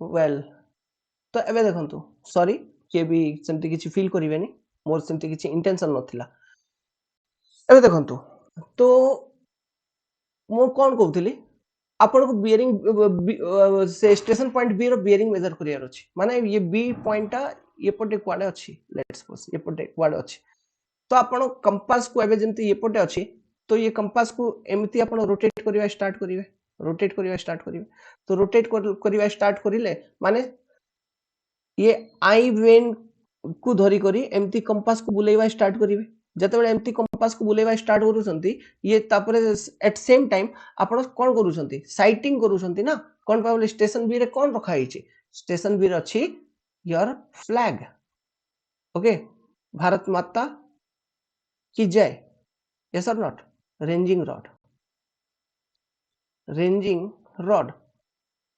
well तो एबे देखंतु sorry के भी सेमति किछि फील करिवेनी मोर सेमति किछि इंटेंशन नथिला एबे देखंतु तो मो कोन कहउतली आपण को बियरिंग से स्टेशन पॉइंट बी रो बियरिंग मेजर करियार अछि माने ये बी पॉइंटटा ये पटे क्वाडे अछि लेट्स सपोज ये पटे क्वाडे अछि तो आपण कंपास को एबे जेंति ये पटे अछि तो ये कंपास को एमति आपण रोटेट करिवा स्टार्ट करिवे तो रोटेट करिवा स्टार्ट करिले माने ये आई वेन को धरी करी एमती कंपास को बुलेवा स्टार्ट करिवे जते बेले एमती कंपास को बुलेवा स्टार्ट करूछंती ये तापरे एट सेम टाइम आपण कोन करूछंती साइटिंग करूछंती ना कोन पाबले स्टेशन बी रे कोन रखा हिची स्टेशन बी रे अछि योर फ्लैग ओके भारत माता की जय यस और नॉट रेंजिंग रॉड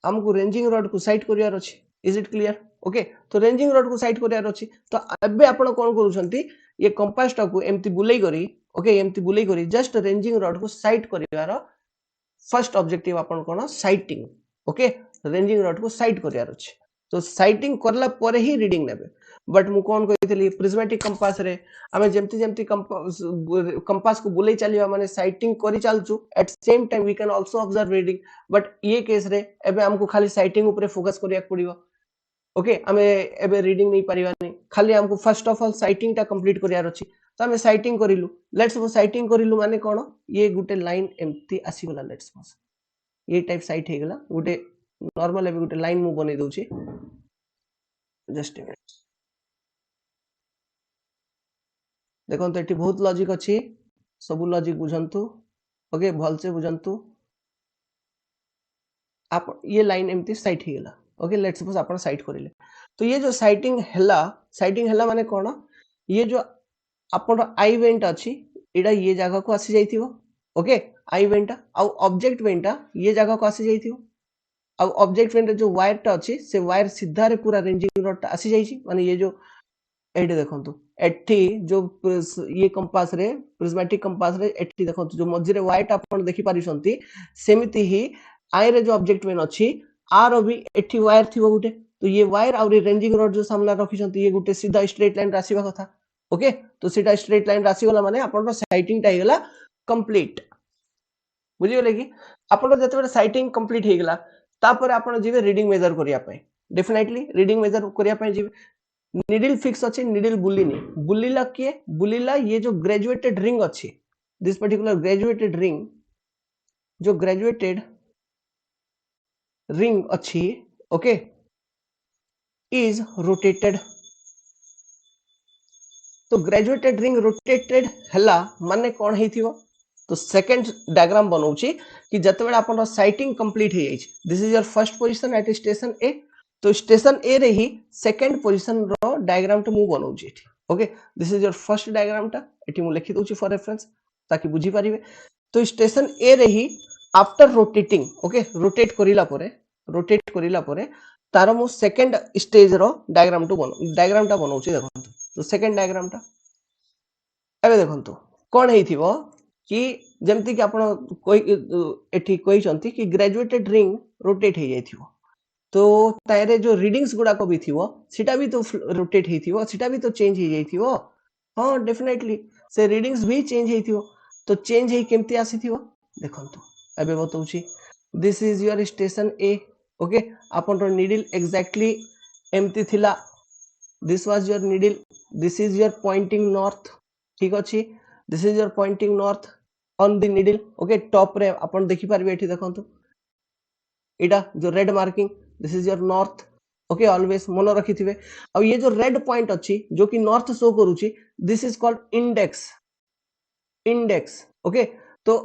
हमको रेंजिंग रॉड को साइट करियार अछि इज इट क्लियर ओके तो रेंजिंग रॉड को साइट करियार अछि तो एबे आपण कोन करूछंती ये कंपास टा को एमती बुलेई करी ओके एमती बुलेई करी जस्ट रेंजिंग रॉड को साइट करिवार फर्स्ट ऑब्जेक्टिव आपण कोन साइटिंग ओके रेंजिंग रॉड को साइट करियार अछि तो साइटिंग करला परे ही रीडिंग नेबे बट मु कोन कहितली प्रिज्मेटिक कंपास रे हमें जेमती कंपास को बुलेई चलिबा माने साइटिंग करि चालचु at same time we can also observe reading but ये केस रे एबे हमको खाली साइटिंग ऊपर फोकस करिया पड़िबो ओके हमें एबे रीडिंग नहीं परिवानी खाली हमको फर्स्ट ऑफ ऑल साइटिंग टा कंप्लीट करियार अछि तो हमें साइटिंग करिलु लेट्स सपोज साइटिंग करिलु माने कोन ये गुटे लाइन एम्प्टी आसी गला लेट्स सपोज ये टाइप साइट हे गला गुटे नॉर्मल एबे गुटे लाइन मु बनै दउची जस्ट अ मिनिट देखो तो एटी बहुत लॉजिक अछि सब लॉजिक बुझंतु ओके भल से बुझंतु आप ये लाइन एम्प्टी साइट हे गला ओके लेट्स सपोज आपण साइट करिले तो ये जो साइटिंग हैला माने कोन ये जो आपण आई वेंट अछि एडा ये जगह को आसी जाइथिबो ओके आई वेंट आ ऑब्जेक्ट वेंट ये जगह को आसी जाइथिबो आ ऑब्जेक्ट वेंट जो वायर टा अछि से वायर सीधा रे पूरा रेंजिंग रॉड आसी जाइछि माने ये जो एडे देखंतु एठी जो ये कंपास रे प्रिज्मेटिक कंपास रे एठी देखंतु जो मझिरे वायर टा आपण देखि पारिसंती सेमिति ही आई रे जो ऑब्जेक्ट वेन अछि आर भी एठी वायर थिबो गुटे तो ये वायर और रेंजिंग रॉड जो सामना रखिसंती ये गुटे सीधा स्ट्रेट लाइन रासिबा कथा ओके तो सीधा स्ट्रेट लाइन रासी गला माने आपण साइटिंग टा हेगला कंप्लीट बुझी गेले कि आपण जते बेले साइटिंग कंप्लीट हेगला तापर आपण जिवे रीडिंग मेजर करिया पय डेफिनेटली रीडिंग मेजर करिया पय जिवे निडल फिक्स अछि निडल बुलिनी बुलिला ये जो ग्रेजुएटेड रिंग अछि दिस पर्टिकुलर ग्रेजुएटेड रिंग जो ग्रेजुएटेड रिंग अच्छी ओके इज रोटेटेड तो ग्रेजुएटेड रिंग रोटेटेड हला माने कोन हेथिबो तो सेकंड डायग्राम बनौची कि जते बेला अपन साइटिंग कंप्लीट हे जाइछ this is your first position at station A तो स्टेशन ए रे ही सेकंड पोजीशन रो डायग्राम तो मु बनौची एठी okay this is your first diagram टा एठी मु लिखि दोची फॉर रेफरेंस ताकि बुझी पारिबे तो स्टेशन ए रे ही आफ्टर रोटेटिंग ओके रोटेट करिला परे तार मु सेकंड स्टेज रो डायग्राम टा बनाउछि देखंतु तो सेकंड डायग्राम टा एबे देखंतु कोन हेइथिबो कि जेमति कि आपण कोइ एठी कहिसंती कि ग्रेजुएटेड रिंग रोटेट हे जाइथिबो तो तारे जो रीडिंग्स गुडा को भी थिबो सेटा भी तो रोटेट हेइथिबो सेटा भी तो चेंज हे जाइथिबो हां डेफिनेटली से रीडिंग्स भी चेंज हेइथिबो तो चेंज हे केमति आसीथिबो देखंतु एबे बतौछि this is your station A okay आपण रो नीडल एग्जैक्टली एमती थिला this was your needle this is your pointing north ठीक अछि this is your pointing north on the needle okay top रे आपण देखि परबे एठी देखंतु एटा जो red marking this is your north okay always मन रखिथिबे आ ये जो रेड पॉइंट अछि जो कि नॉर्थ शो करूची this is called index okay तो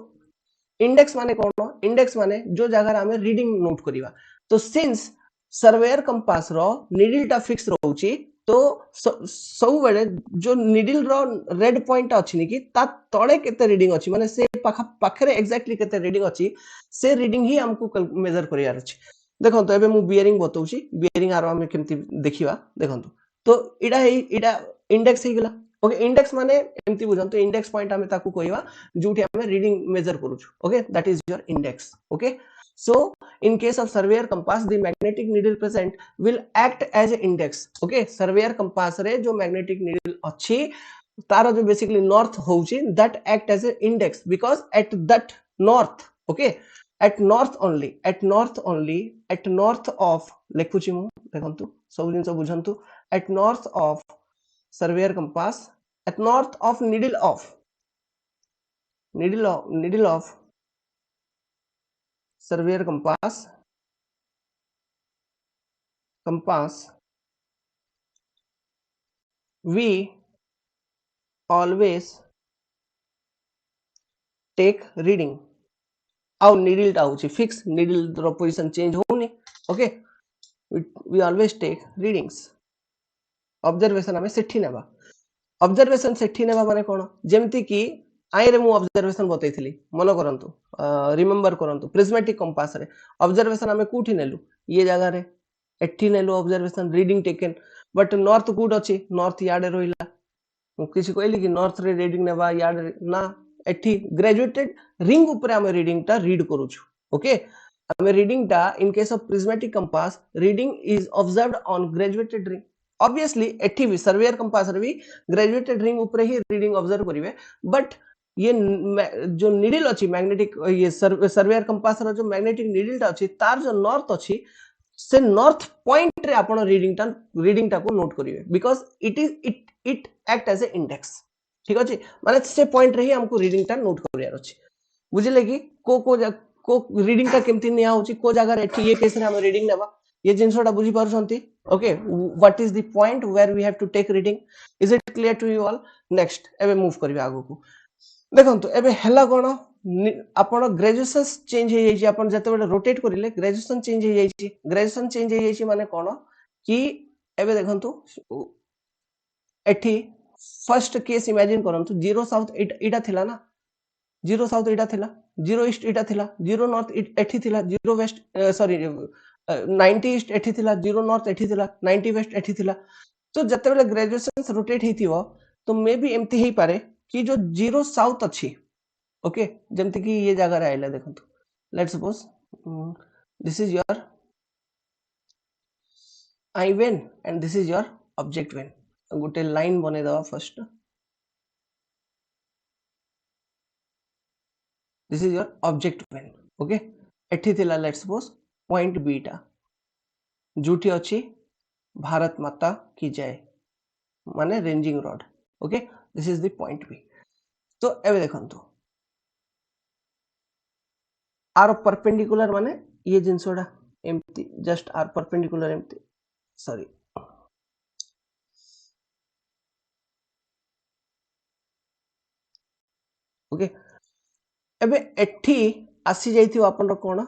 इंडेक्स माने कोन इंडेक्स माने जो जगह रे हमें रीडिंग नोट करिवा तो सिंस सर्वेयर कंपास रो नीडल टा फिक्स रहउची तो सब बेले जो नीडल रो रेड पॉइंट अछि नि कि ता तळे केते रीडिंग अछि माने से पाखरे एग्जैक्टली केते रीडिंग अछि से रीडिंग ही हमको मेजर करियार अछि देखंतो एबे मु बियरिंग बतौची बियरिंग आरो हम केमति देखिवा देखंतो तो इडा इंडेक्स हे गेला ओके इंडेक्स माने एमती बुझंतो इंडेक्स पॉइंट हमें ताकू कहवा जोठी हमें रीडिंग मेजर करूछु okay that is your index okay so in case of surveyor compass the magnetic needle present will act as an index okay surveyor compass रे जो magnetic needle अछि तारो जो basically north होउची that act as an index because at that north okay at north north of लेखुची मु देखंतु सब जिंस बुझंतु at north of surveyor compass at north of needle of surveyor compass we always take reading आउ needle टा होची fix needle रो position change होनी okay we always take readings observation हमें सेठी नेबा observation सेठी नेबा माने कोन जेमति कि आइ रे मु ऑब्जर्वेशन बतैथिली मन करंतु रिमेंबर करंतु प्रिज्मेटिक कंपास रे ऑब्जर्वेशन हमें कोठी नेलु ये जगह रे एठी नेलु observation reading taken but north गुड अछि नॉर्थ याडे रोइला मु किछि कहली कि नॉर्थ रे रीडिंग नेबा याडे ना एठी ग्रेजुएटेड रिंग ऊपर हमें रीडिंग टा रीड करूछु ओके हमें रीडिंग टा इन case of prismatic compass reading is observed on graduated ring obviously एठी भी सर्वेयर कंपास रे भी ग्रेजुएटेड रिंग ऊपर ही रीडिंग ऑब्जर्व करिवे बट ये जो नीडल अछि मैग्नेटिक ये सर्वेयर कंपास रो जो मैग्नेटिक नीडल टा अछि तार जो नॉर्थ अछि से नॉर्थ पॉइंट रे आपण रीडिंग टा को नोट करिवे because it act as a index ठीक अछि माने से पॉइंट रे ही हमको रीडिंग टा नोट करियार अछि बुझिले कि को रीडिंग टा केमति निया होछि को जगह रे ये केस रे हम रीडिंग नेबा ये जिनसोटा बुझी पारुछंती okay what is the point where we have to take reading is it clear to you all next एबे मूव करबे आगो को देखंतु एबे हेला कोन आपण ग्रेजुएशन चेंज हे जाइछि आपण जते बेले रोटेट करिले ग्रेजुएशन चेंज हे जाइछि माने कोन कि एबे देखंतु एठी फर्स्ट केस इमेजिन करंतु जीरो साउथ इटा थिला ना जीरो साउथ इटा थिला जीरो ईस्ट इटा थिला जीरो नॉर्थ एठी थिला जीरो वेस्ट सॉरी 90 ईस्ट एठी थिला जीरो नॉर्थ एठी थिला 90 वेस्ट एठी थिला तो जते बेले ग्रेजुएशन रोटेट हेतिबो तो मे बी एमती हे पारे कि जो जीरो साउथ अछि ओके जेमति कि ये जगह रे आइला देखंतु let's suppose this is your eye vane and this is your object when गोटे लाइन बने दवा first this is your object vane okay एठी थिला लेट्स सपोज पॉइंट बी टा जोठी अछि भारत माता की जय माने ranging rod okay this is the point B तो एबे देखंतु आर परपेंडिकुलर माने ये जिनसोडा empty just are perpendicular empty sorry okay एबे एठी आसी जाइथियो आपन कोन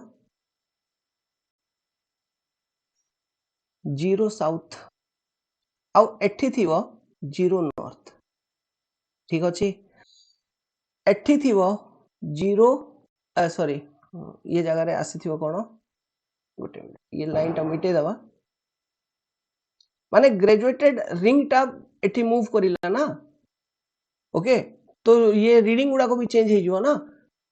जीरो साउथ आउ एठी थिवो जीरो नॉर्थ ठीक अछि एठी थिवो जीरो सॉरी ये जगह रे आसी थिवो कोन गोटे ये लाइन टा मिटे दवा माने ग्रेजुएटेड रिंग टा एठी मूव करिला ना ओके तो ये रीडिंग गुडा को भी चेंज हे जिवो ना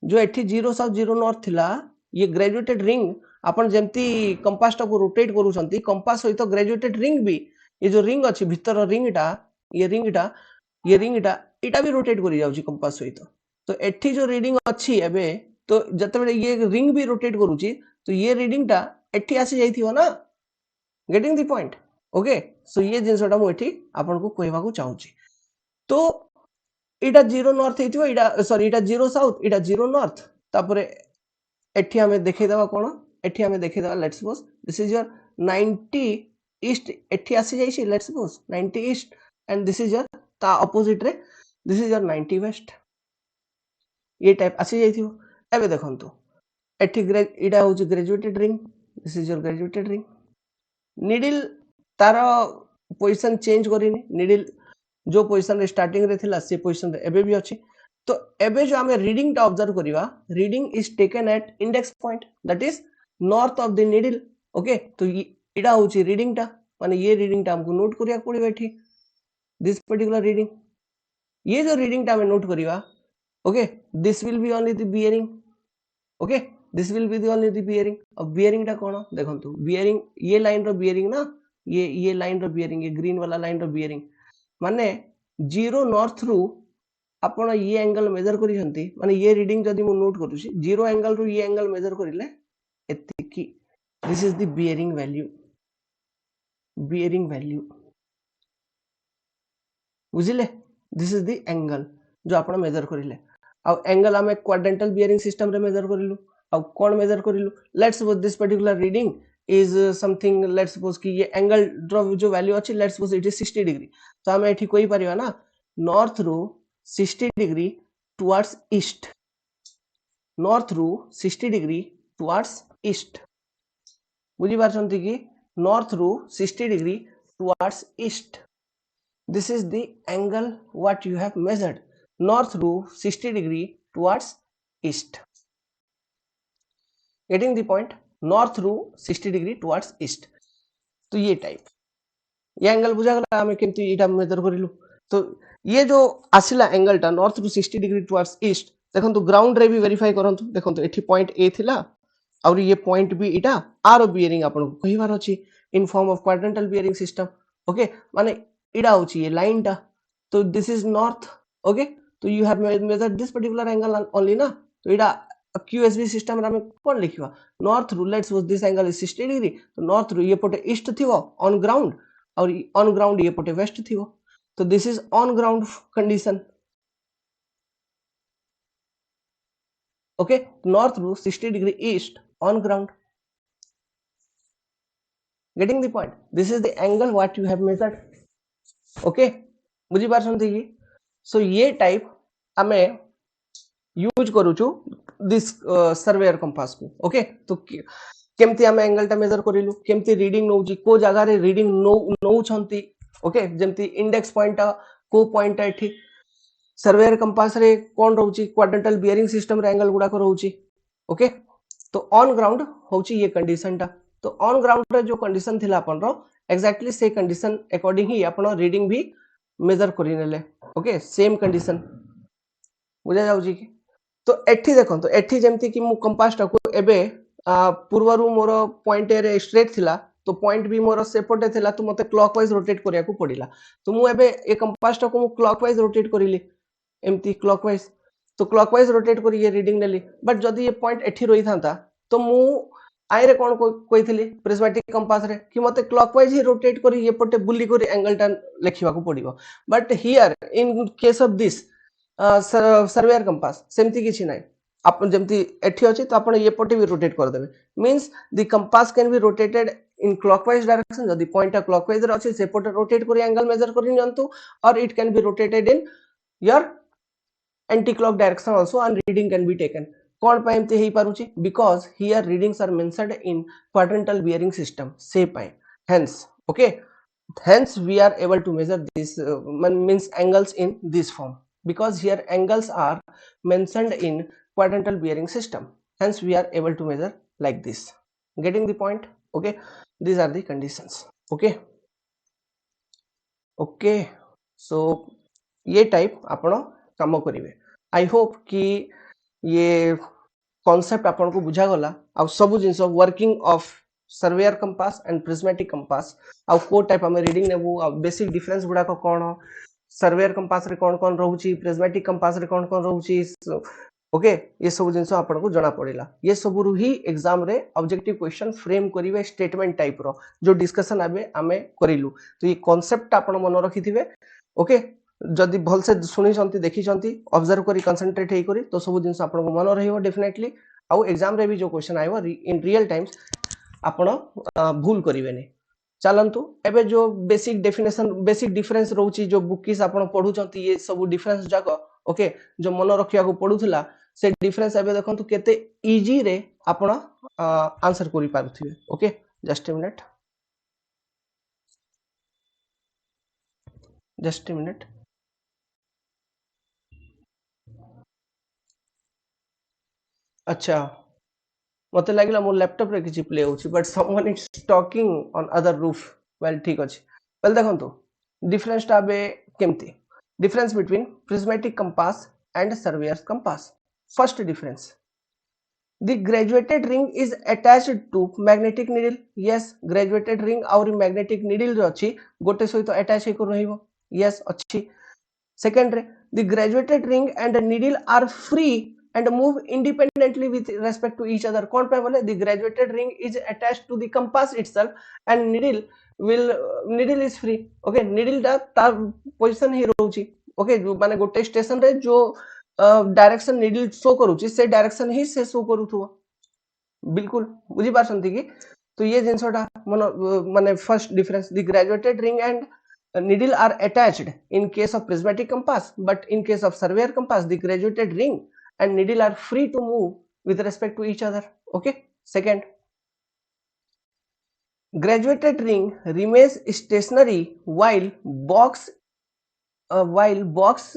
जो एठी 0 साउथ 0 नॉर्थ थिला ये ग्रेजुएटेड रिंग आपण जेमती कंपास टा को रोटेट करूछंती कंपास सहित ग्रेजुएटेड रिंग भी ये जो रिंग अछि भीतर रिंग टा एटा भी रोटेट करि जाउची कंपास सहित तो एठी जो रीडिंग अछि एबे तो जते बेले ये रिंग भी रोटेट करूची तो ये रीडिंग टा एठी आसी जाइथियो ना getting the point okay so ये जिंसटा मु एठी आपन को कहबा को चाहूची तो इटा 0 नॉर्थ हेतियो इटा सॉरी इटा 0 साउथ इटा 0 नॉर्थ तापरे एठी हमें देखै दवा कोन एठी हमें देखै दवा let's suppose this is your 90 east एठी आसी जाइछि let's suppose 90 east and this is your ता ऑपोजिट रे दिस इज योर 90 वेस्ट ये टाइप आसी जाइथियो एबे देखंतु एठी इटा होची graduated ring this is your graduated ring needle तार पोजीशन चेंज करिनी निडल जो पोजीशन रे स्टार्टिंग रे थिला से पोजीशन रे एबे भी अछि तो एबे जो हमें रीडिंग टा ऑब्जर्व करिवा reading is taken at index point that is north of the needle okay तो इडा होची रीडिंग टा माने ये रीडिंग टा हमको नोट करिया पड़िबा एठी दिस पर्टिकुलर रीडिंग ये जो रीडिंग टा हमें नोट करिवा okay this will be only the bearing okay this will be the only the bearing अब बियरिंग टा कोन देखंतु बियरिंग ये लाइन रो बियरिंग ना ये लाइन रो बियरिंग ये ग्रीन वाला लाइन रो बियरिंग माने 0 नॉर्थ रु आपण ये एंगल मेजर करिसंती माने ये रीडिंग जदी मु नोट करूची 0 एंगल रु ये एंगल मेजर करिले एतिकी this is the bearing value बुझिले दिस इज द एंगल जो आपण मेजर करिले आ एंगल हमें क्वाड्रेंटल बियरिंग सिस्टम रे मेजर करिलु आ कोन मेजर करिलु let's suppose this particular reading is something let's suppose कि ये एंगल जो वैल्यू अछि let's suppose it is 60 degree तो हमें एठी कोई परिवा ना नॉर्थ रो 60 डिग्री टुवर्ड्स ईस्ट नॉर्थ रो 60 डिग्री टुवर्ड्स ईस्ट बुझी पारछंती कि नॉर्थ रो 60 degree towards east this is the angle what you have measured north ro 60 degree towards east getting the point north रू 60 डिग्री टुवर्ड्स ईस्ट तो ये type ये angle बुझा गला हमें केमती इटा मेजर करिलु तो ये जो आसिला एंगल टा नॉर्थ रू 60 डिग्री टुवर्ड्स ईस्ट देखंतु ग्राउंड रे भी वेरीफाई करंतु देखंतु एठी पॉइंट ए थिला और ये पॉइंट बी इटा आरो बियरिंग आपन को कहिवार अछि in form of quadrantal bearing system okay माने इडा होची ये लाइन टा तो दिस इज नॉर्थ ओके तो you have measured this particular angle only ना तो इडा QSB सिस्टम रे कोन लिखिबा नॉर्थ रू let's suppose this angle is 60 degree तो नॉर्थ रू ये पटे ईस्ट थिवो ऑन ग्राउंड और ऑन ग्राउंड ये पटे वेस्ट थिवो तो this is on ground condition okay north रू 60 degree east on ground getting the point this is the angle what you have measured okay बुझी पारछंती कि सो ये टाइप हमें यूज करूछु दिस सर्वेयर कंपास को ओके तो केमती हम एंगल टा मेजर करिलु केमती रीडिंग नउची को जगह रे रीडिंग नउ छंती ओके जेमती इंडेक्स पॉइंट को पॉइंट एठी सर्वेयर कंपास रे कोन रहउची क्वाड्रेंटल बियरिंग सिस्टम रे एंगल गुडा को रहउची ओके तो ऑन ग्राउंड होउची ये कंडीशन टा तो ऑन ग्राउंड रे जो कंडीशन थिला अपन रो एग्जैक्टली से कंडीशन अकॉर्डिंग ही अपन रीडिंग भी मेजर करि नेले ओके सेम कंडीशन बुझा जाउची कि तो एठी देखो तो एठी जेमती कि मु कंपास टा को एबे पूर्वरु मोर पॉइंट रे स्ट्रेट थिला तो पॉइंट भी मोर सेपटे थिला तो मते क्लॉकवाइज रोटेट करिया को पडिला तो मु एबे ए कंपास टा को मु क्लॉकवाइज रोटेट करिली एमती क्लॉकवाइज तो क्लॉकवाइज रोटेट करी ये रीडिंग नेली बट जदी ये पॉइंट एठी रही थांता तो मु आई रे कोन कहिथिली प्रिज्मेटिक कंपास रे कि मते क्लॉकवाइज ही रोटेट करी ये पटे बुली करी एंगल टा लेखिबा को पडिबो but here in case of this surveyor compass सेमती किछि नै अपन जेमती एठी अछि तो अपन ये पटे भी रोटेट कर देबे means the compass can be rotated in clockwise direction जदी पॉइंट क्लॉकवाइज रे अछि से पटे रोटेट करी एंगल मेजर करी जंतु और it can be rotated in your anti clock direction also and reading can be taken कोन पे एमती हेई पारुची because here readings are mentioned in quadrantal bearing system से पाए hence okay hence we are able to measure this means angles in this form because here angles are mentioned in quadrantal bearing system hence we are able to measure like this getting the point okay these are the conditions okay okay so ये type आपण काम करिवे I hope कि ये concept आपन को बुझा गला आ सब जिंस working of surveyor compass and prismatic compass आ को टाइप हम रीडिंग नेबू आ बेसिक डिफरेंस गुडा को कोन सर्वेयर कंपास रे कोन कोन रहउची प्रिज्मेटिक कंपास रे कोन कोन रहउची ओके ये सब जिंस आपन को जना पड़िला ये सब रु ही एग्जाम रे ऑब्जेक्टिव क्वेश्चन फ्रेम करिवे स्टेटमेंट टाइप रो जो डिस्कशन आबे आमे करिलु तो ये कांसेप्ट आपन मन रखिथिबे ओके जदि भल से सुनी छंती देखि छंती ऑब्जर्व करी कंसंट्रेट हेई करी तो सब जिंस आपन को मन रहिबो डेफिनेटली आउ एग्जाम रे भी जो क्वेश्चन आइबो इन रियल टाइम्स आपण भूल करिवेनी चलंतु एबे जो बेसिक डेफिनेशन बेसिक डिफरेंस रहउची जो बुकिस आपण पढु छंती ये सब डिफरेंस जाको ओके जो मन रखिया को पढुथला से डिफरेंस एबे देखंतु केते इजी रे आपण आंसर करि पारुथिबे ओके जस्ट ए मिनिट अच्छा मते लागिला मो लैपटॉप रे किछि प्ले होछि but someone is talking on other roof well ठीक अछि वेल देखंतु डिफरेंस टाबे केमती difference between prismatic compass and surveyor's compass first difference the graduated ring is attached to magnetic needle yes graduated ring और magnetic needle जो अछि गोटे सहित अटैच हे को रहिबो yes अछि second रे the graduated ring and needle are free and move independently with respect to each other कौन पे बोले the graduated ring is attached to the compass itself and needle is free okay needle दा तार position ही रहउची okay माने गोटे station रे जो direction needle show करूची से डायरेक्शन ही से शो करूथुवा बिल्कुल बुझी पारछंती कि तो ये जिंसटा माने first difference the graduated ring and needle are attached in case of prismatic compass but in case of surveyor compass the graduated ring and needle are free to move with respect to each other okay second graduated ring remains stationary while box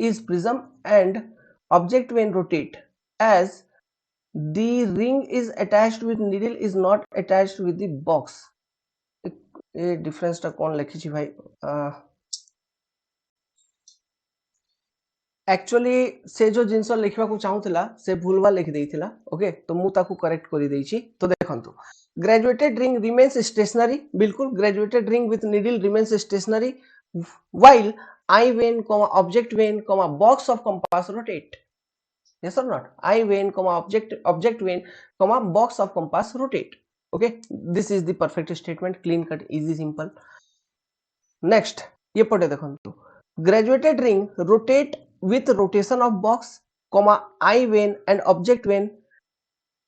is prism and object when rotate as the ring is attached with needle is not attached with the box ये difference टा कौन लिखी छी भाई actually से जो जिंस लिखवा को चाहूतला से भूलवा लिख देइथिला ओके तो मु ताकू करेक्ट करि देइछि तो देखंतु ग्रेजुएटेड रिंग रिमेन्स स्टेशनरी बिल्कुल graduated ring with needle remains stationary while I vane comma object vane comma box of compass rotate yes or not I vane comma object vane comma box of compass rotate okay this is the perfect statement clean cut easy simple next ये पढ़े देखंतु graduated ring rotate with rotation of box comma I vane and object vane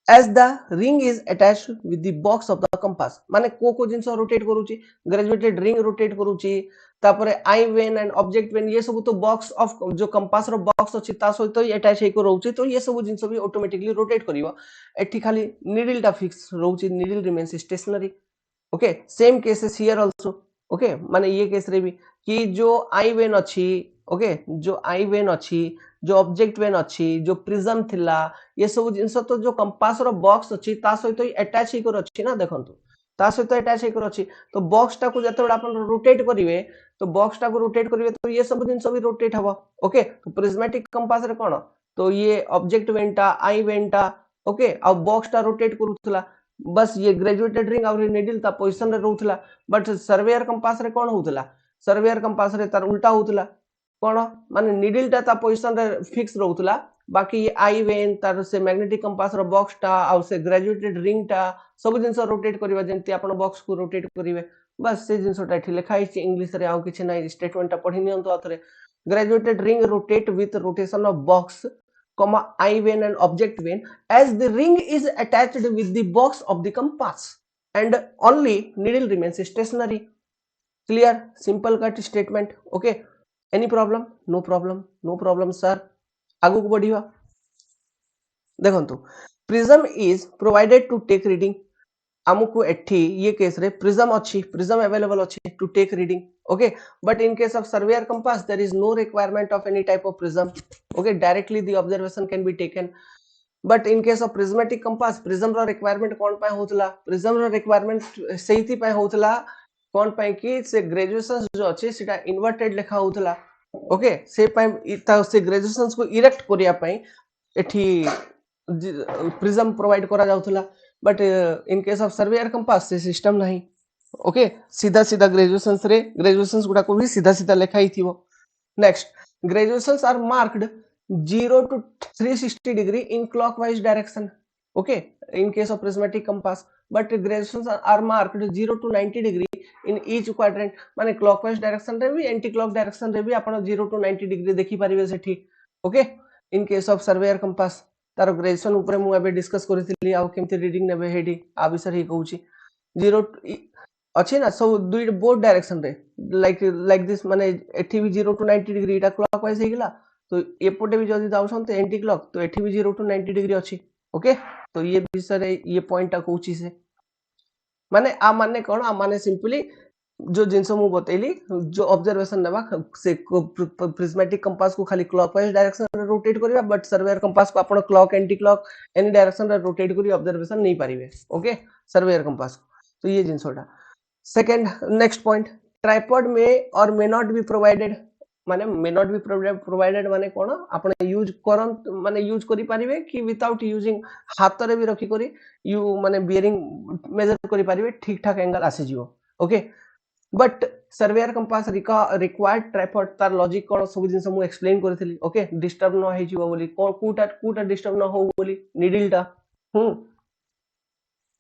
as the ring is attached with the box of the compass माने को जिंस rotate करूची graduated ring rotate करूची तापरे आई vane and object vane ये सब तो box of जो compass रो box अछि ता सहित अटैच हेको रहउची तो ये सब जिंस भी ऑटोमेटिकली रोटेट करिवो एठी खाली नीडल टा फिक्स रहउची needle remains stationary okay same cases here also okay माने ये केस रे भी कि जो आई वेन अछि ओके जो आई वेन अछि जो ऑब्जेक्ट वेन अछि जो प्रिज्म थिला ये सब जिंस तो जो कंपास रो बॉक्स अछि ता सहित अटैच हेको अछि ना देखंतु ता सहित अटैच हेको अछि तो बॉक्स टा को जते आपण रोटेट करिवे तो बॉक्स टा को रोटेट करिवे तो ये सब जिंस भी रोटेट हबो ओके तो प्रिज्मेटिक कंपास रे कोन तो ये ऑब्जेक्ट वेनटा आई वेनटा ओके आ बॉक्स टा रोटेट करूथला बस ये ग्रेजुएटेड रिंग और नीडल ता पोजीशन रे रहउथला बट सर्वेयर कंपास रे कोन होउथला सर्वेयर कंपास रे तार उल्टा होउथला कोन माने नीडल ता ता पोजीशन रे फिक्स रहउथला बाकी ये आई वेन तार से मैग्नेटिक कंपास रो बॉक्स टा और से ग्रेजुएटेड रिंग टा सब जिंस रोटेट करिवा जेंति आपण बॉक्स को रोटेट करिवे बस से जिंसटा एठी लिखा है इंग्लिश रे आउ किछि नै स्टेटमेंट टा पढि नियंतो आथरे graduated ring rotate with rotation of box comma I vane and object vane as the ring is attached with the box of the compass and only needle remains stationary clear simple cut statement okay any problem no problem sir आगु को बढ़िया देखंतु prism is provided to take reading आमको एठी ये case रे prism available अछि to take reading okay but in case of surveyor compass there is no requirement of any type of prism okay directly the observation can be taken but in case of prismatic compass prism रो requirement कोन पाए होतला prism रो requirement सेहिति पाए होतला कोन पई कि से ग्रेजुएशन जो अछि सेटा इन्वर्टेड लेखा होतला ओके से पई से ग्रेजुएशन को इरेक्ट करिया पई एठी प्रिज्म प्रोवाइड करा जाउथला but in case of surveyor compass से सिस्टम नहीं ओके सीधा सीधा ग्रेजुएशंस गुडा को भी सीधा सीधा लेखा ही थीवो next graduations are marked 0 to 360 degree in clockwise direction okay in case of prismatic compass but graduations are marked 0 to 90 degree in each quadrant माने clockwise direction रे भी anti clock direction रे भी आपण 0 to 90 degree देखि परिबे सेठी ओके in case of surveyor compass तार ग्रेजुएशन ऊपर मु अबे डिस्कस करथिली आ केमति रीडिंग नेबे हेडी आ विषय ही कहूची 0 अच्छी ना सब दुई बोथ डायरेक्शन रे लाइक दिस माने एठी भी 0 to 90 डिग्री एटा क्लॉकवाइज हे गेला तो एपोटे भी जदी दाउछन तो एंटी क्लॉक तो एठी भी 0 to 90 डिग्री अछि ओके तो ये विषय रे ये पॉइंट कहूची से माने आ माने कोन आ माने सिंपली जो जिनस मु बतैली जो ऑब्जर्वेशन नेबा से प्रिज्मेटिक कंपास को खाली क्लॉकवाइज डायरेक्शन रे रोटेट करिबा बट सर्वेयर कंपास को आपण clock anti clock any direction रे रोटेट करी ऑब्जर्वेशन नहीं पारिबे ओके सर्वेयर कंपास तो ये जिनसोटा सेकंड नेक्स्ट पॉइंट ट्राइपॉड में और मे नॉट बी प्रोवाइडेड माने मे नॉट बी प्रोवाइडेड माने कोन आपण यूज करन माने यूज करि पारिबे कि विदाउट यूजिंग हाथ रे भी रखी करी यू माने बियरिंग मेजर करि पारिबे ठीक ठाक एंगल आसी जिवो okay but surveyor compass required tripod तार लॉजिक कोन सब जिंस मु एक्सप्लेन करथिली ओके डिस्टर्ब न हे जिवो बोली कोटा डिस्टर्ब न हो बोली नीडलटा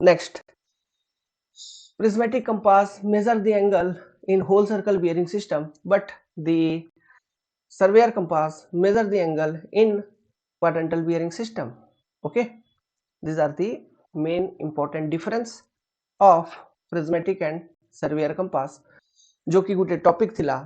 next prismatic compass measure the angle in whole circle bearing system but the surveyor compass measure the angle in quadrantal bearing system okay these are the main important difference of prismatic and surveyor compass जो कि गुटे topic थिला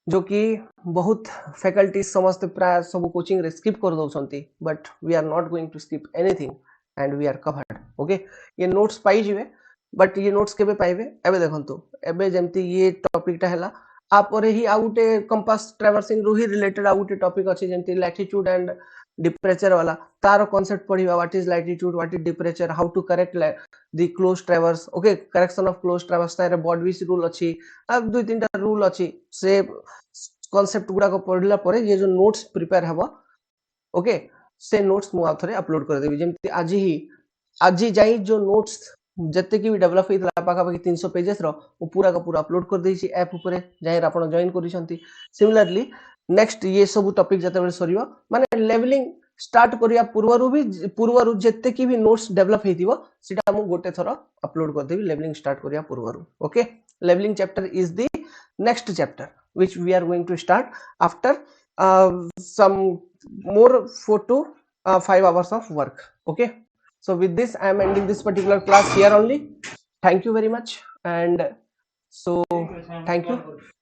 जो कि बहुत faculty समस्त प्राय सब coaching रे स्किप कर दउसंती but we are not going to skip anything and we are covered okay ये नोट्स पाई जिवे बट ये नोट्स केबे पाइबे एबे देखंतु एबे जेमती ये टॉपिक टा हैला आपरे ही आउटे कंपास ट्रैवर्सिंग रो ही रिलेटेड आउटे टॉपिक अछि जेमती लैटिट्यूड एंड डिपरेचर वाला तार कांसेप्ट पढिबा what is latitude what is departure how to correct the close traverse okay correction of close traverse तारे बॉडविस रूल अछि अब दुई तीनटा रूल अछि से कांसेप्ट गुडा को पढला परे ये जो नोट्स प्रिपेयर हबो ओके से नोट्स मु आथरे अपलोड कर देबी जेमती आज जाई जो नोट्स जत्ते की भी डेवलप होइतला पाखा पाखी 300 पेजेस रो पूरा का पूरा अपलोड कर देछि ऐप ऊपर जाय आपण जॉइन करिसंती सिमिलरली नेक्स्ट ये सब टॉपिक जते बेले सरियो माने लेवलिंग स्टार्ट करिया पूर्वरु जत्ते की भी नोट्स डेवलप हेतिबो सेटा हम गोटे थरो अपलोड कर देबी लेवलिंग स्टार्ट करिया पूर्वरु okay levelling chapter is the next chapter which we are going to start after some more 4 to 5 hours of work okay so with this I am ending this particular class here only thank you very much and so thank you